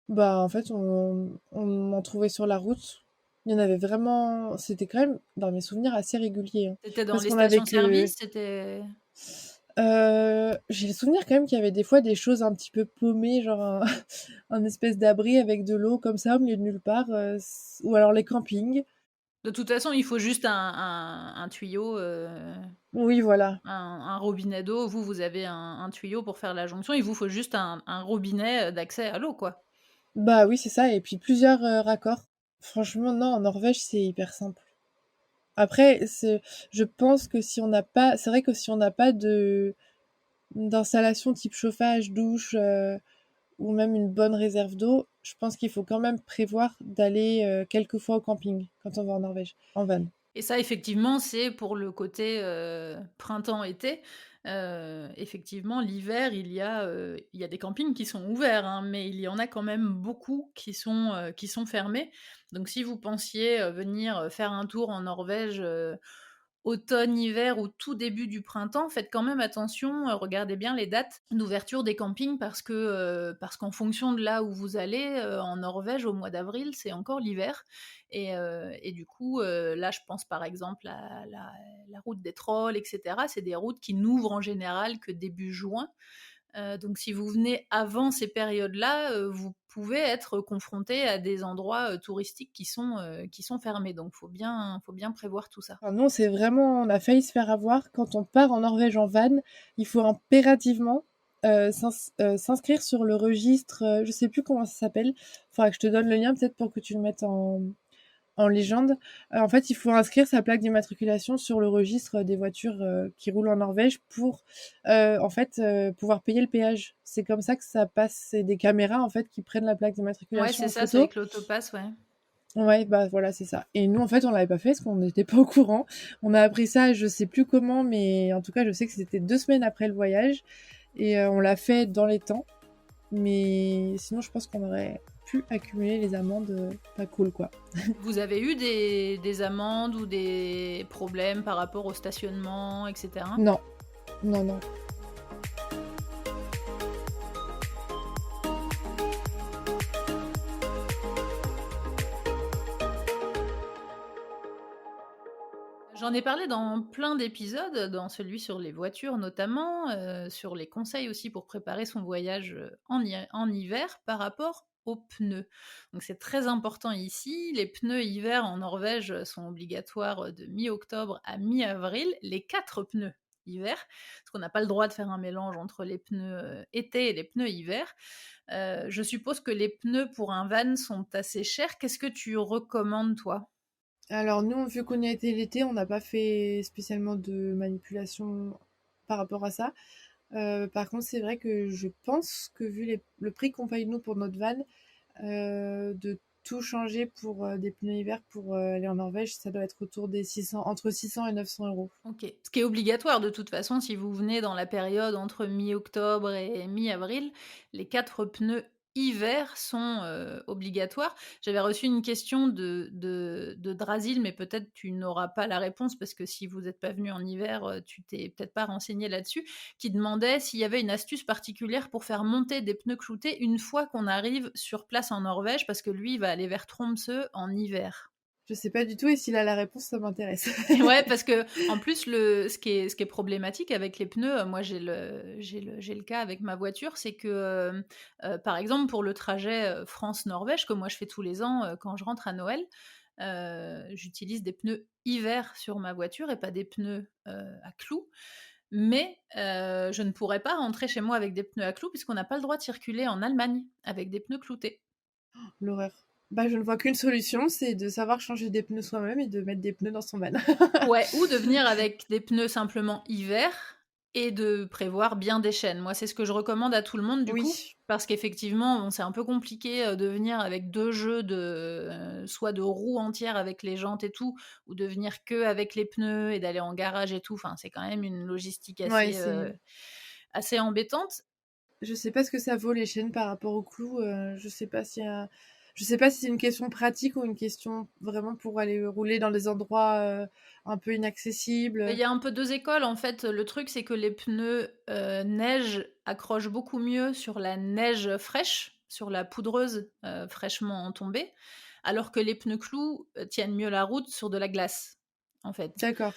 Bah, en fait, on en trouvait sur la route. Il y en avait vraiment. C'était quand même, dans mes souvenirs, assez régulier, hein. C'était dans Parce les qu'on avait que. stations-service? C'était... J'ai le souvenir quand même qu'il y avait des fois des choses un petit peu paumées, genre un espèce d'abri avec de l'eau comme ça au milieu de nulle part, ou alors les campings. De toute façon, il faut juste un tuyau, Oui, voilà. un robinet d'eau. Vous avez un tuyau pour faire la jonction. Il vous faut juste un robinet d'accès à l'eau, quoi. Bah oui, c'est ça. Et puis plusieurs raccords. Franchement, non, en Norvège, c'est hyper simple. Après, je pense que si on n'a pas, c'est vrai que si on n'a pas d'installation type chauffage, douche, ou même une bonne réserve d'eau, je pense qu'il faut quand même prévoir d'aller quelques fois au camping quand on va en Norvège, en van. Et ça, effectivement, c'est pour le côté printemps-été. Effectivement, l'hiver, il y a des campings qui sont ouverts, hein, mais il y en a quand même beaucoup qui sont fermés. Donc, si vous pensiez venir faire un tour en Norvège automne, hiver ou tout début du printemps, faites quand même attention, regardez bien les dates d'ouverture des campings parce qu'en fonction de là où vous allez, en Norvège au mois d'avril, c'est encore l'hiver et du coup, là je pense par exemple à la route des Trolls et cetera. C'est des routes qui n'ouvrent en général que début juin. Donc si vous venez avant ces périodes-là, vous pouvez être confronté à des endroits, touristiques qui sont fermés. Donc faut bien prévoir tout ça. Enfin, non, c'est vraiment, on a failli se faire avoir. Quand on part en Norvège en van, il faut impérativement s'inscrire sur le registre, je sais plus comment ça s'appelle. Faudra que je te donne le lien peut-être pour que tu le mettes En légende, en fait, il faut inscrire sa plaque d'immatriculation sur le registre des voitures qui roulent en Norvège pour, en fait, pouvoir payer le péage. C'est comme ça que ça passe. C'est des caméras, en fait, qui prennent la plaque Ouais, d'immatriculation c'est en ça, c'est photo. avec l'autopass, ouais. Ouais, bah voilà, c'est ça. Et nous, en fait, on l'avait pas fait parce qu'on n'était pas au courant. On a appris ça, je sais plus comment, mais en tout cas, je sais que c'était 2 semaines après le voyage et on l'a fait dans les temps. Mais sinon, je pense qu'on aurait pu accumuler les amendes pas cool, quoi. Vous avez eu des amendes ou des problèmes par rapport au stationnement, etc. Non, non, non. J'en ai parlé dans plein d'épisodes, dans celui sur les voitures notamment, sur les conseils aussi pour préparer son voyage en hiver par rapport aux pneus. Donc c'est très important ici. Les pneus hiver en Norvège sont obligatoires de mi-octobre à mi-avril, les 4 pneus hiver, parce qu'on n'a pas le droit de faire un mélange entre les pneus été et les pneus hiver. Je suppose que les pneus pour un van sont assez chers. Qu'est-ce que tu recommandes, toi? Alors nous, vu qu'on y a été l'été, on n'a pas fait spécialement de manipulation par rapport à ça. Par contre, c'est vrai que je pense que vu le prix qu'on paye nous pour notre van, de tout changer pour des pneus hiver pour aller en Norvège, ça doit être autour des 600, entre 600 et 900 euros. Ok. Ce qui est obligatoire de toute façon, si vous venez dans la période entre mi-octobre et mi-avril, les 4 pneus hiver sont obligatoires. J'avais reçu une question de Drasil, mais peut-être tu n'auras pas la réponse parce que si vous n'êtes pas venu en hiver, tu t'es peut-être pas renseigné là-dessus, qui demandait s'il y avait une astuce particulière pour faire monter des pneus cloutés une fois qu'on arrive sur place en Norvège, parce que lui, il va aller vers Tromsø en hiver. Je sais pas du tout et s'il a la réponse, ça m'intéresse. Ouais, parce que en plus, ce qui est problématique avec les pneus, moi j'ai le cas avec ma voiture, c'est que par exemple pour le trajet France-Norvège que moi je fais tous les ans quand je rentre à Noël, j'utilise des pneus hiver sur ma voiture et pas des pneus à clous. Mais je ne pourrais pas rentrer chez moi avec des pneus à clous puisqu'on n'a pas le droit de circuler en Allemagne avec des pneus cloutés. L'horreur. Bah, je ne vois qu'une solution, c'est de savoir changer des pneus soi-même et de mettre des pneus dans son van. Ouais, ou de venir avec des pneus simplement hiver et de prévoir bien des chaînes. Moi, c'est ce que je recommande à tout le monde du coup, Oui, parce qu'effectivement, bon, c'est un peu compliqué de venir avec 2 jeux soit de roues entières avec les jantes et tout, ou de venir que avec les pneus et d'aller en garage et tout. Enfin, c'est quand même une logistique ouais, assez embêtante. je sais pas ce que ça vaut les chaînes par rapport au clou. Je sais pas je sais pas si c'est une question pratique ou une question vraiment pour aller rouler dans des endroits un peu Il inaccessibles. y a un peu 2 écoles en fait. Le truc, c'est que les pneus neige accrochent beaucoup mieux sur la neige fraîche, sur la poudreuse fraîchement tombée, alors que les pneus clous tiennent mieux la route sur de la glace, en fait. D'accord.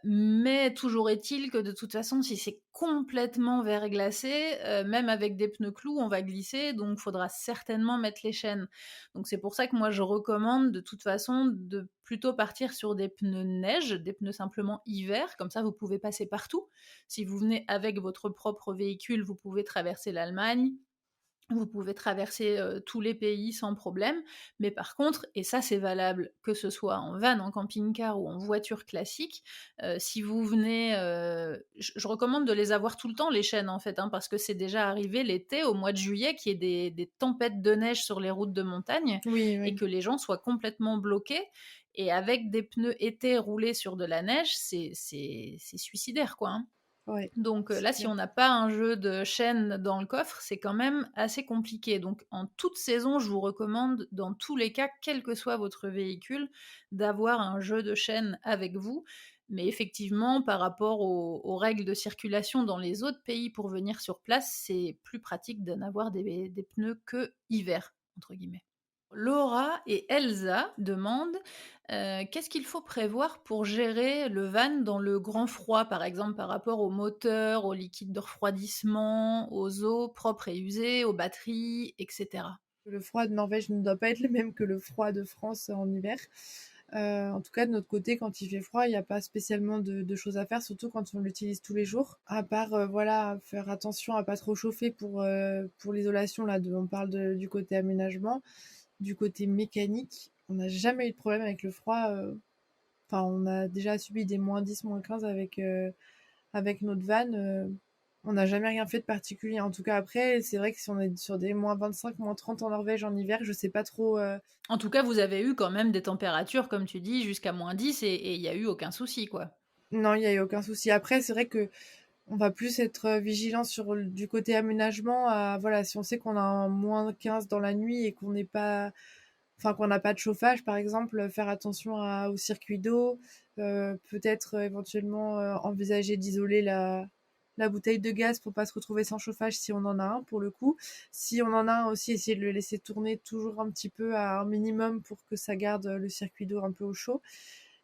Mais toujours est-il que de toute façon, si c'est complètement verglacé, même avec des pneus clous, on va glisser, donc il faudra certainement mettre les chaînes. Donc c'est pour ça que moi je recommande de toute façon de plutôt partir sur des pneus neige, des pneus simplement hiver, comme ça vous pouvez passer partout. Si vous venez avec votre propre véhicule, vous pouvez traverser l'Allemagne, vous pouvez traverser tous les pays sans problème, mais par contre, et ça c'est valable que ce soit en van, en camping-car ou en voiture classique, si vous venez, je recommande de les avoir tout le temps les chaînes en fait, hein, parce que c'est déjà arrivé l'été, au mois de juillet, qu'il y ait des tempêtes de neige sur les routes de montagne Oui, et oui. que les gens soient complètement bloqués. Et avec des pneus été roulés sur de la neige, c'est suicidaire quoi, hein. Ouais, Donc c'est là, si clair. on n'a pas un jeu de chaînes dans le coffre, c'est quand même assez compliqué. Donc en toute saison, je vous recommande, dans tous les cas, quel que soit votre véhicule, d'avoir un jeu de chaînes avec vous. Mais effectivement, par rapport aux règles de circulation dans les autres pays pour venir sur place, c'est plus pratique d'en avoir des pneus que hiver, entre guillemets. Laura et Elsa demandent qu'est-ce qu'il faut prévoir pour gérer le van dans le grand froid, par exemple par rapport au moteur, aux liquides de refroidissement, aux eaux propres et usées, aux batteries, etc. Le froid de Norvège ne doit pas être le même que le froid de France en hiver. En tout cas, de notre côté, quand il fait froid, il n'y a pas spécialement de choses à faire, surtout quand on l'utilise tous les jours. À part, voilà, faire attention à pas trop chauffer pour l'isolation. Là, on parle du côté aménagement, du côté mécanique. on n'a jamais eu de problème avec le froid. Enfin, on a déjà subi des -10, -15 avec notre van. On n'a jamais rien fait de particulier. En tout cas, après, c'est vrai que si on est sur des -25, -30 en Norvège en hiver, je sais pas trop. En tout cas, vous avez eu quand même des températures, comme tu dis, jusqu'à -10 et il y a eu aucun souci, quoi. Non, il y a eu aucun souci. Après, c'est vrai que on va plus être vigilant sur du côté aménagement. Voilà, si on sait qu'on a un -15 dans la nuit et qu'on n'est pas, enfin qu'on n'a pas de chauffage, par exemple, faire attention au circuit d'eau. Peut-être éventuellement envisager d'isoler la bouteille de gaz pour pas se retrouver sans chauffage si on en a un pour le coup. Si on en a un aussi, essayer de le laisser tourner toujours un petit peu à un minimum pour que ça garde le circuit d'eau un peu au chaud.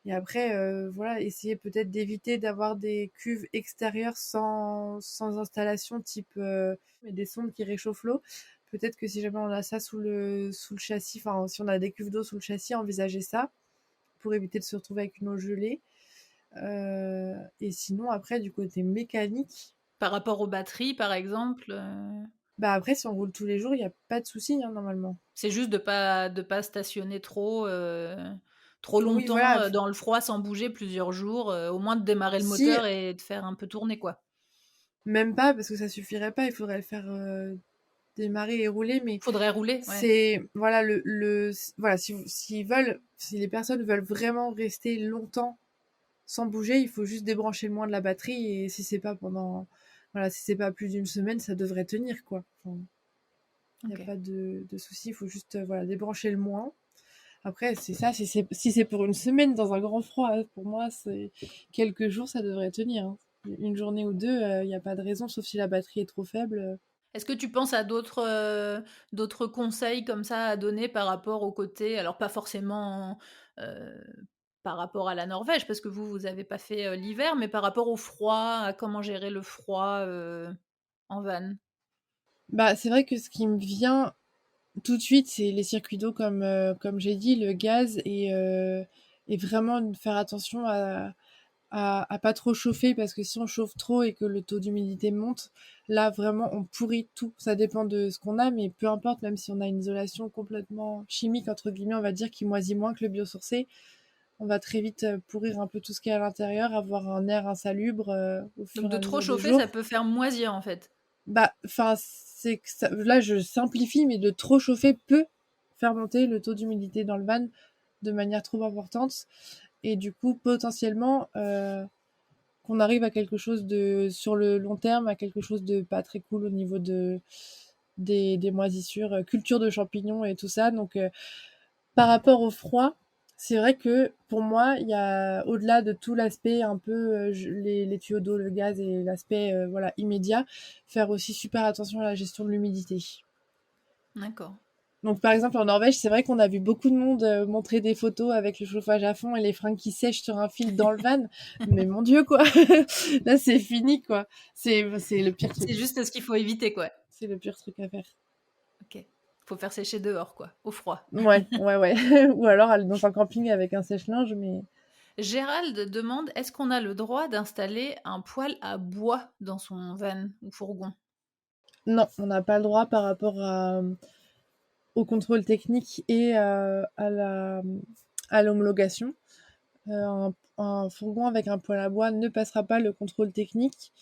Et après, voilà, essayer peut-être d'éviter d'avoir des cuves extérieures sans installation type des sondes qui réchauffent l'eau. Peut-être que si jamais on a ça sous le châssis, enfin si on a des cuves d'eau sous le châssis, envisager ça pour éviter de se retrouver avec une eau gelée. Et sinon, après, du côté mécanique, Par rapport aux batteries, par exemple, bah après, si on roule tous les jours, il n'y a pas de souci, hein, normalement. c'est juste de pas stationner trop Oui, longtemps voilà. dans le froid sans bouger plusieurs jours, au moins de démarrer le Si, moteur et de faire un peu tourner, quoi. même pas, parce que ça suffirait pas, il faudrait le faire démarrer et rouler, mais Faudrait rouler, ouais. c'est voilà voilà si les personnes veulent vraiment rester longtemps sans bouger, il faut juste débrancher le moins de la batterie et si c'est pas voilà, si c'est pas plus d'une semaine, ça devrait tenir quoi. Enfin, il n'y a Ok. pas de souci, il faut juste voilà, débrancher le moins. Après, c'est ça, si c'est pour une semaine dans un grand froid, pour moi, c'est quelques jours, ça devrait tenir, hein. Une journée ou deux, il n'y a pas de raison, sauf si la batterie est trop faible. Est-ce que tu penses à d'autres conseils comme ça à donner par rapport au côté, alors pas forcément euh, par rapport à la Norvège, parce que vous avez pas fait l'hiver, mais par rapport au froid, à comment gérer le froid en van? Bah, c'est vrai que ce qui me vient tout de suite, c'est les circuits d'eau comme j'ai dit, le gaz et vraiment de faire attention à pas trop chauffer parce que si on chauffe trop et que le taux d'humidité monte, là vraiment on pourrit tout. Ça dépend de ce qu'on a, mais peu importe, même si on a une isolation complètement chimique, entre guillemets, on va dire, qui moisit moins que le biosourcé, on va très vite pourrir un peu tout ce qui est à l'intérieur, avoir un air insalubre au Donc fur et de à trop mesure des chauffer, ça jours. peut faire moisir en fait. Bah, enfin, c'est que là, je simplifie, mais de trop chauffer peut faire monter le taux d'humidité dans le van de manière trop importante. Et du coup, potentiellement, qu'on arrive à quelque chose sur le long terme, à quelque chose de pas très cool au niveau des moisissures, culture de champignons et tout ça. Donc, par rapport au froid, c'est vrai que pour moi, il y a au-delà de tout l'aspect un peu les tuyaux d'eau, le gaz et l'aspect voilà immédiat, faire aussi super attention à la gestion de l'humidité. D'accord. Donc par exemple en Norvège, c'est vrai qu'on a vu beaucoup de monde montrer des photos avec le chauffage à fond et les fringues qui sèchent sur un fil dans le van, mais mon Dieu quoi, là c'est fini quoi, c'est le pire truc, C'est juste ce qu'il faut éviter, quoi. c'est le pire truc à faire. Ok. Faut faire sécher dehors, quoi, au froid. Ouais, ouais, ouais. Ou alors aller dans un camping avec un sèche-linge, mais Gérald demande, est-ce qu'on a le droit d'installer un poêle à bois dans son van ou fourgon? non, on n'a pas le droit par rapport au contrôle technique et à l'homologation. Un fourgon avec un poêle à bois ne passera pas le contrôle technique.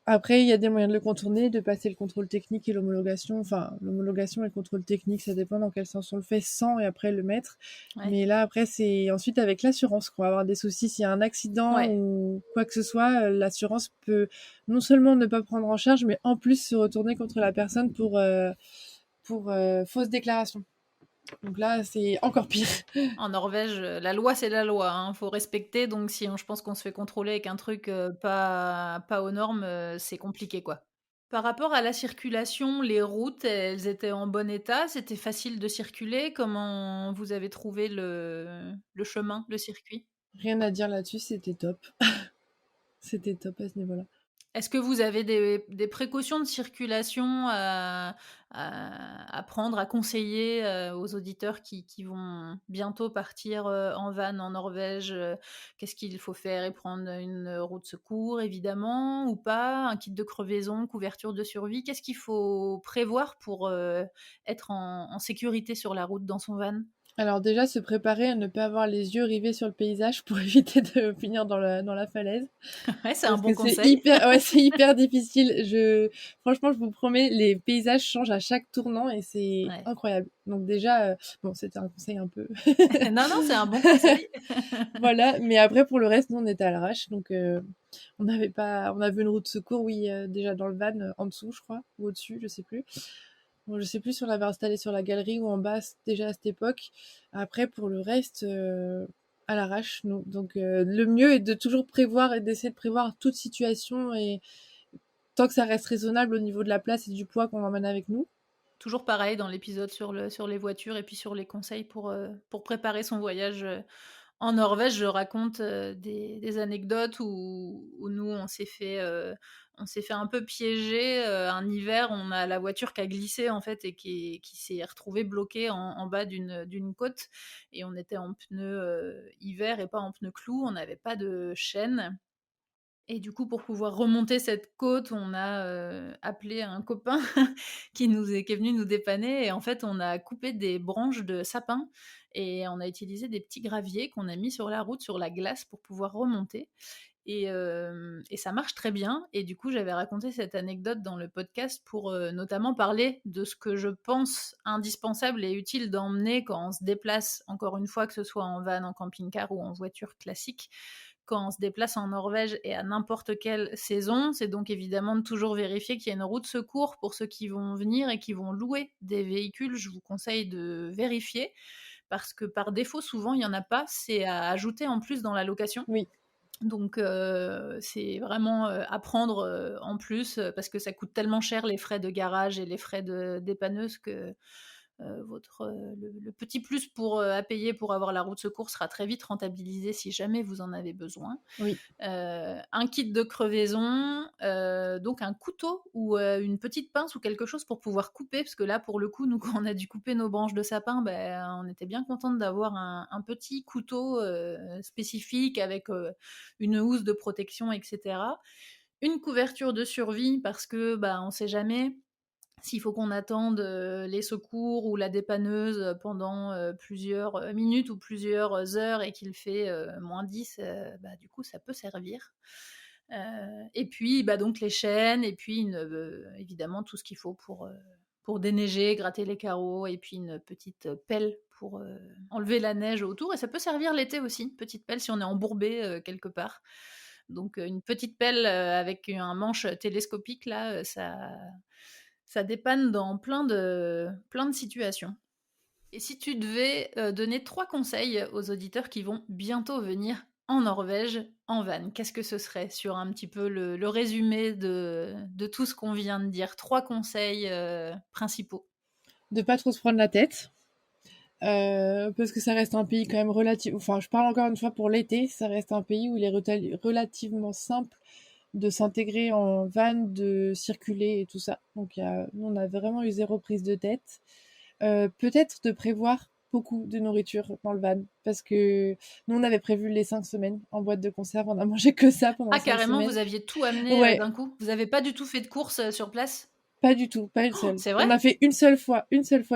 Après, il y a des moyens de le contourner, de passer le contrôle technique et l'homologation. Enfin, l'homologation et le contrôle technique, ça dépend dans quel sens on le fait sans et après le mettre. Ouais. Mais là, après, c'est ensuite avec l'assurance qu'on va avoir des soucis. S'il y a un accident Ouais. ou quoi que ce soit, l'assurance peut non seulement ne pas prendre en charge, mais en plus se retourner contre la personne pour fausse déclaration. Donc là, c'est encore pire. En Norvège, la loi, c'est la loi, hein, faut respecter. Donc, si je pense qu'on se fait contrôler avec un truc pas aux normes, c'est compliqué, quoi. Par rapport à la circulation, les routes, elles étaient en bon état? C'était facile de circuler? Comment vous avez trouvé le chemin, le circuit? Rien à dire là-dessus, c'était top. C'était top à ce niveau-là. Est-ce que vous avez des précautions de circulation à prendre, à conseiller aux auditeurs qui vont bientôt partir en van en Norvège? Qu'est-ce qu'il faut faire et prendre une roue de secours, évidemment, ou pas? Un kit de crevaison, couverture de survie? Qu'est-ce qu'il faut prévoir pour être en sécurité sur la route dans son van? Alors déjà, se préparer à ne pas avoir les yeux rivés sur le paysage pour éviter de finir dans la falaise. Ouais, c'est un Parce bon que c'est conseil. hyper, ouais, c'est hyper difficile. Franchement, je vous promets, les paysages changent à chaque tournant et c'est Ouais. incroyable. Donc déjà, bon, c'était un conseil un peu. Non, non, c'est un bon conseil. Voilà, mais après pour le reste, nous on était à l'arrache, donc on avait une route de secours, oui, déjà dans le van, en dessous, je crois, ou au-dessus, je sais plus. Bon, je sais plus si on l'avait installé sur la galerie ou en bas déjà à cette époque. Après pour le reste, à l'arrache, nous. Donc le mieux est de toujours prévoir et d'essayer de prévoir toute situation et tant que ça reste raisonnable au niveau de la place et du poids qu'on emmène avec nous. Toujours pareil dans l'épisode sur les voitures et puis sur les conseils pour préparer son voyage en Norvège. Je raconte des anecdotes où nous, on s'est fait un peu piéger. Un hiver, on a la voiture qui a glissé en fait et qui s'est retrouvée bloquée en bas d'une côte. Et on était en pneus hiver et pas en pneus clous. On n'avait pas de chaîne. Et du coup, pour pouvoir remonter cette côte, on a appelé un copain qui est venu nous dépanner. Et en fait, on a coupé des branches de sapin et on a utilisé des petits graviers qu'on a mis sur la route, sur la glace, pour pouvoir remonter. Et ça marche très bien. Et du coup, j'avais raconté cette anecdote dans le podcast pour notamment parler de ce que je pense indispensable et utile d'emmener quand on se déplace, encore une fois, que ce soit en van, en camping-car ou en voiture classique, quand on se déplace en Norvège et à n'importe quelle saison. C'est donc évidemment de toujours vérifier qu'il y a une roue de secours pour ceux qui vont venir et qui vont louer des véhicules. Je vous conseille de vérifier parce que par défaut, souvent, il n'y en a pas. C'est à ajouter en plus dans la location. Oui. Donc c'est vraiment à prendre en plus parce que ça coûte tellement cher les frais de garage et les frais de dépanneuse que le petit plus à payer pour avoir la roue de secours sera très vite rentabilisé si jamais vous en avez besoin. Oui. Un kit de crevaison, donc un couteau ou une petite pince ou quelque chose pour pouvoir couper, parce que là, pour le coup, nous, quand on a dû couper nos branches de sapin, ben, on était bien contente d'avoir un petit couteau spécifique avec une housse de protection, etc. Une couverture de survie, parce que bah, on ne sait jamais s'il faut qu'on attende les secours ou la dépanneuse pendant plusieurs minutes ou plusieurs heures et qu'il fait -10, bah, du coup, ça peut servir. Et puis, bah, donc les chaînes, et puis évidemment tout ce qu'il faut pour déneiger, gratter les carreaux, et puis une petite pelle pour enlever la neige autour. Et ça peut servir l'été aussi, petite pelle si on est embourbé quelque part. Donc une petite pelle avec un manche télescopique, là, ça dépanne dans plein de situations. Et si tu devais donner 3 conseils aux auditeurs qui vont bientôt venir en Norvège en van, qu'est-ce que ce serait sur un petit peu le résumé de tout ce qu'on vient de dire? 3 conseils principaux. De pas trop se prendre la tête. Parce que ça reste un pays quand même enfin, je parle encore une fois pour l'été, ça reste un pays où il est relativement simple de s'intégrer en van, de circuler et tout ça. Donc nous, on a vraiment eu zéro prise de tête. Peut-être de prévoir beaucoup de nourriture dans le van, parce que nous, on avait prévu les 5 semaines en boîte de conserve, on a mangé que ça pendant Ah 5 carrément, semaines. vous aviez tout amené Ouais, d'un coup? Vous avez pas du tout fait de courses sur place? pas du tout, pas une Oh, seule. c'est vrai? On a fait une seule fois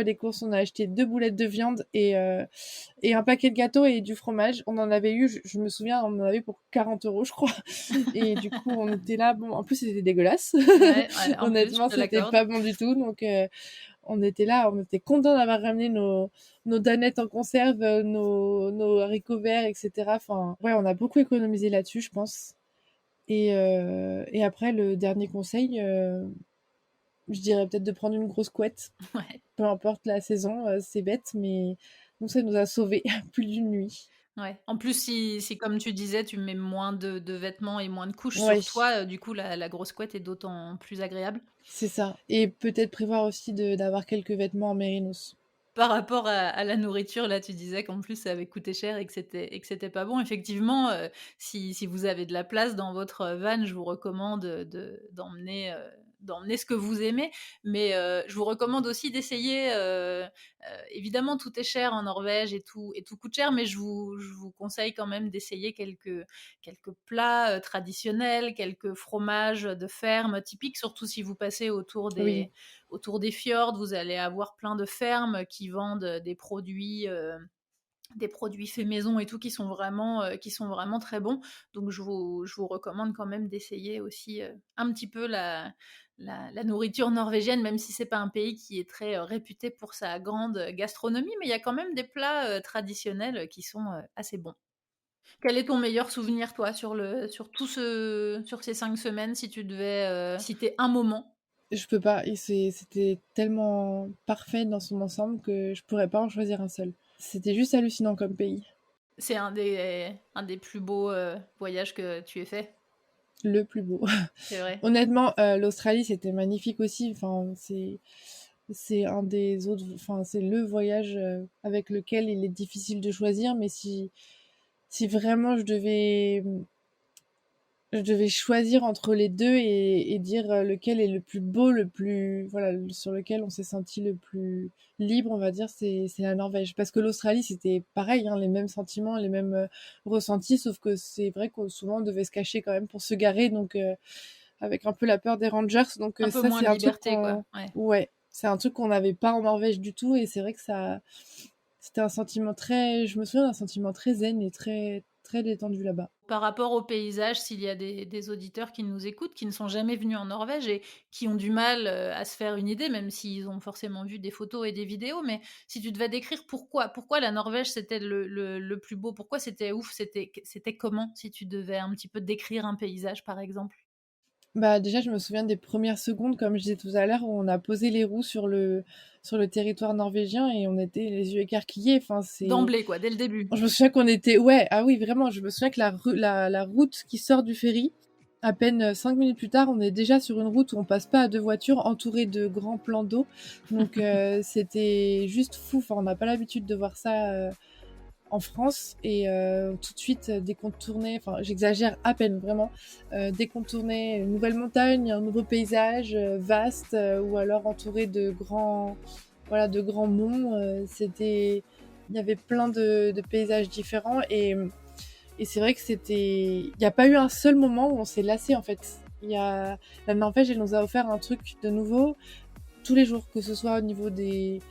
des courses. On a acheté 2 boulettes de viande et un paquet de gâteaux et du fromage. On en avait eu, je me souviens, on en avait pour 40 euros, je crois. Et du coup, on était là. Bon, en plus, c'était dégueulasse. Ouais, ouais, en plus, je Honnêtement, te c'était l'accorde. pas bon du tout. Donc, on était là, on était contents d'avoir ramené nos danettes en conserve, nos haricots verts, etc. Enfin, ouais, on a beaucoup économisé là-dessus, je pense. Et après, le dernier conseil, je dirais peut-être de prendre une grosse couette, Ouais. peu importe la saison, c'est bête, mais nous, ça nous a sauvés plus d'une nuit. Ouais. En plus, si comme tu disais, tu mets moins de vêtements et moins de couches Ouais, sur toi, du coup, la grosse couette est d'autant plus agréable. c'est ça. Et peut-être prévoir aussi d'avoir quelques vêtements en mérinos. Par rapport à la nourriture, là, tu disais qu'en plus, ça avait coûté cher et que c'était pas bon. Effectivement, si vous avez de la place dans votre van, je vous recommande d'emmener, d'emmener ce que vous aimez, mais je vous recommande aussi d'essayer. Évidemment, tout est cher en Norvège et tout coûte cher, mais je vous conseille quand même d'essayer quelques plats traditionnels, quelques fromages de ferme typiques, surtout si vous passez autour Oui. des fjords. Vous allez avoir plein de fermes qui vendent des produits faits maison et tout qui sont vraiment très bons. Donc je vous recommande quand même d'essayer aussi un petit peu la nourriture norvégienne, même si c'est pas un pays qui est très réputé pour sa grande gastronomie, mais il y a quand même des plats traditionnels qui sont assez bons. Quel est ton meilleur souvenir, toi, sur ces 5 semaines, si tu devais citer un moment? Je peux pas, et c'était tellement parfait dans son ensemble que je pourrais pas en choisir un seul. C'était juste hallucinant comme pays. C'est un des plus beaux voyages que tu aies fait, Le plus beau. c'est vrai. Honnêtement, l'Australie, c'était magnifique aussi. Enfin, c'est un des autres, enfin, c'est le voyage avec lequel il est difficile de choisir, mais si vraiment je devais choisir entre les deux et dire lequel est le plus beau, voilà, sur lequel on s'est senti le plus libre, on va dire, c'est la Norvège. Parce que l'Australie, c'était pareil, hein, les mêmes sentiments, les mêmes ressentis, sauf que c'est vrai qu'on souvent on devait se cacher quand même pour se garer, donc avec un peu la peur des rangers. Donc Un peu ça, moins c'est de un truc liberté, quoi. Ouais. ouais, c'est un truc qu'on n'avait pas en Norvège du tout, et c'est vrai que c'était je me souviens d'un sentiment très zen et très, très détendu là-bas. Par rapport au paysage, s'il y a des auditeurs qui nous écoutent, qui ne sont jamais venus en Norvège et qui ont du mal à se faire une idée, même s'ils ont forcément vu des photos et des vidéos, mais si tu devais décrire pourquoi la Norvège c'était le plus beau, pourquoi c'était ouf, c'était comment, si tu devais un petit peu décrire un paysage par exemple? Bah, déjà, je me souviens des premières secondes, comme je disais tout à l'heure, où on a posé les roues sur le territoire norvégien et on était les yeux écarquillés. Enfin, D'emblée, quoi, dès le début. je me souviens qu'on était, ouais, ah oui, vraiment, je me souviens que la route qui sort du ferry, à peine 5 minutes plus tard, on est déjà sur une route où on passe pas à deux voitures, entourée de grands plans d'eau. Donc, c'était juste fou. Enfin, on n'a pas l'habitude de voir ça en France, et tout de suite dès qu'on tournait, enfin j'exagère à peine vraiment, dès qu'on tournait une nouvelle montagne, un nouveau paysage vaste, ou alors entouré de grands monts, il y avait plein de paysages différents, et c'est vrai que il n'y a pas eu un seul moment où on s'est lassé en fait. La Norvège, elle nous a offert un truc de nouveau tous les jours, que ce soit au niveau des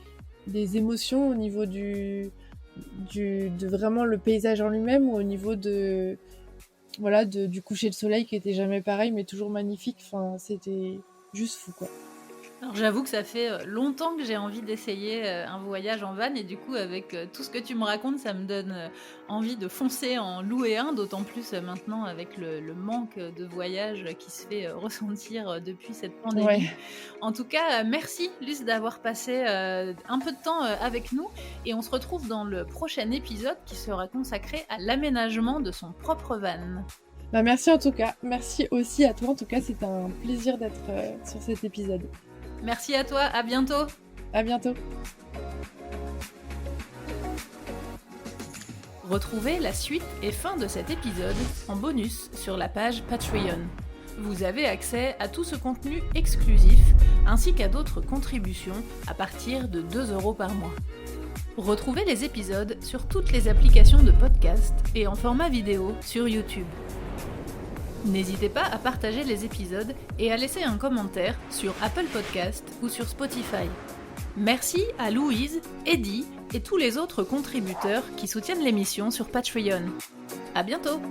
émotions, au niveau de vraiment le paysage en lui-même, ou au niveau du coucher de soleil qui était jamais pareil mais toujours magnifique. Enfin, c'était juste fou, quoi. Alors j'avoue que ça fait longtemps que j'ai envie d'essayer un voyage en van, et du coup avec tout ce que tu me racontes, ça me donne envie de foncer en louer un, d'autant plus maintenant avec le manque de voyage qui se fait ressentir depuis cette pandémie. Ouais. En tout cas, merci Luce d'avoir passé un peu de temps avec nous, et on se retrouve dans le prochain épisode qui sera consacré à l'aménagement de son propre van. Bah, merci en tout cas, merci aussi à toi. En tout cas, c'était un plaisir d'être sur cet épisode. Merci à toi, à bientôt. À bientôt. Retrouvez la suite et fin de cet épisode en bonus sur la page Patreon. Vous avez accès à tout ce contenu exclusif ainsi qu'à d'autres contributions à partir de 2 € par mois. Retrouvez les épisodes sur toutes les applications de podcast et en format vidéo sur YouTube. N'hésitez pas à partager les épisodes et à laisser un commentaire sur Apple Podcast ou sur Spotify. Merci à Louise, Eddie et tous les autres contributeurs qui soutiennent l'émission sur Patreon. À bientôt!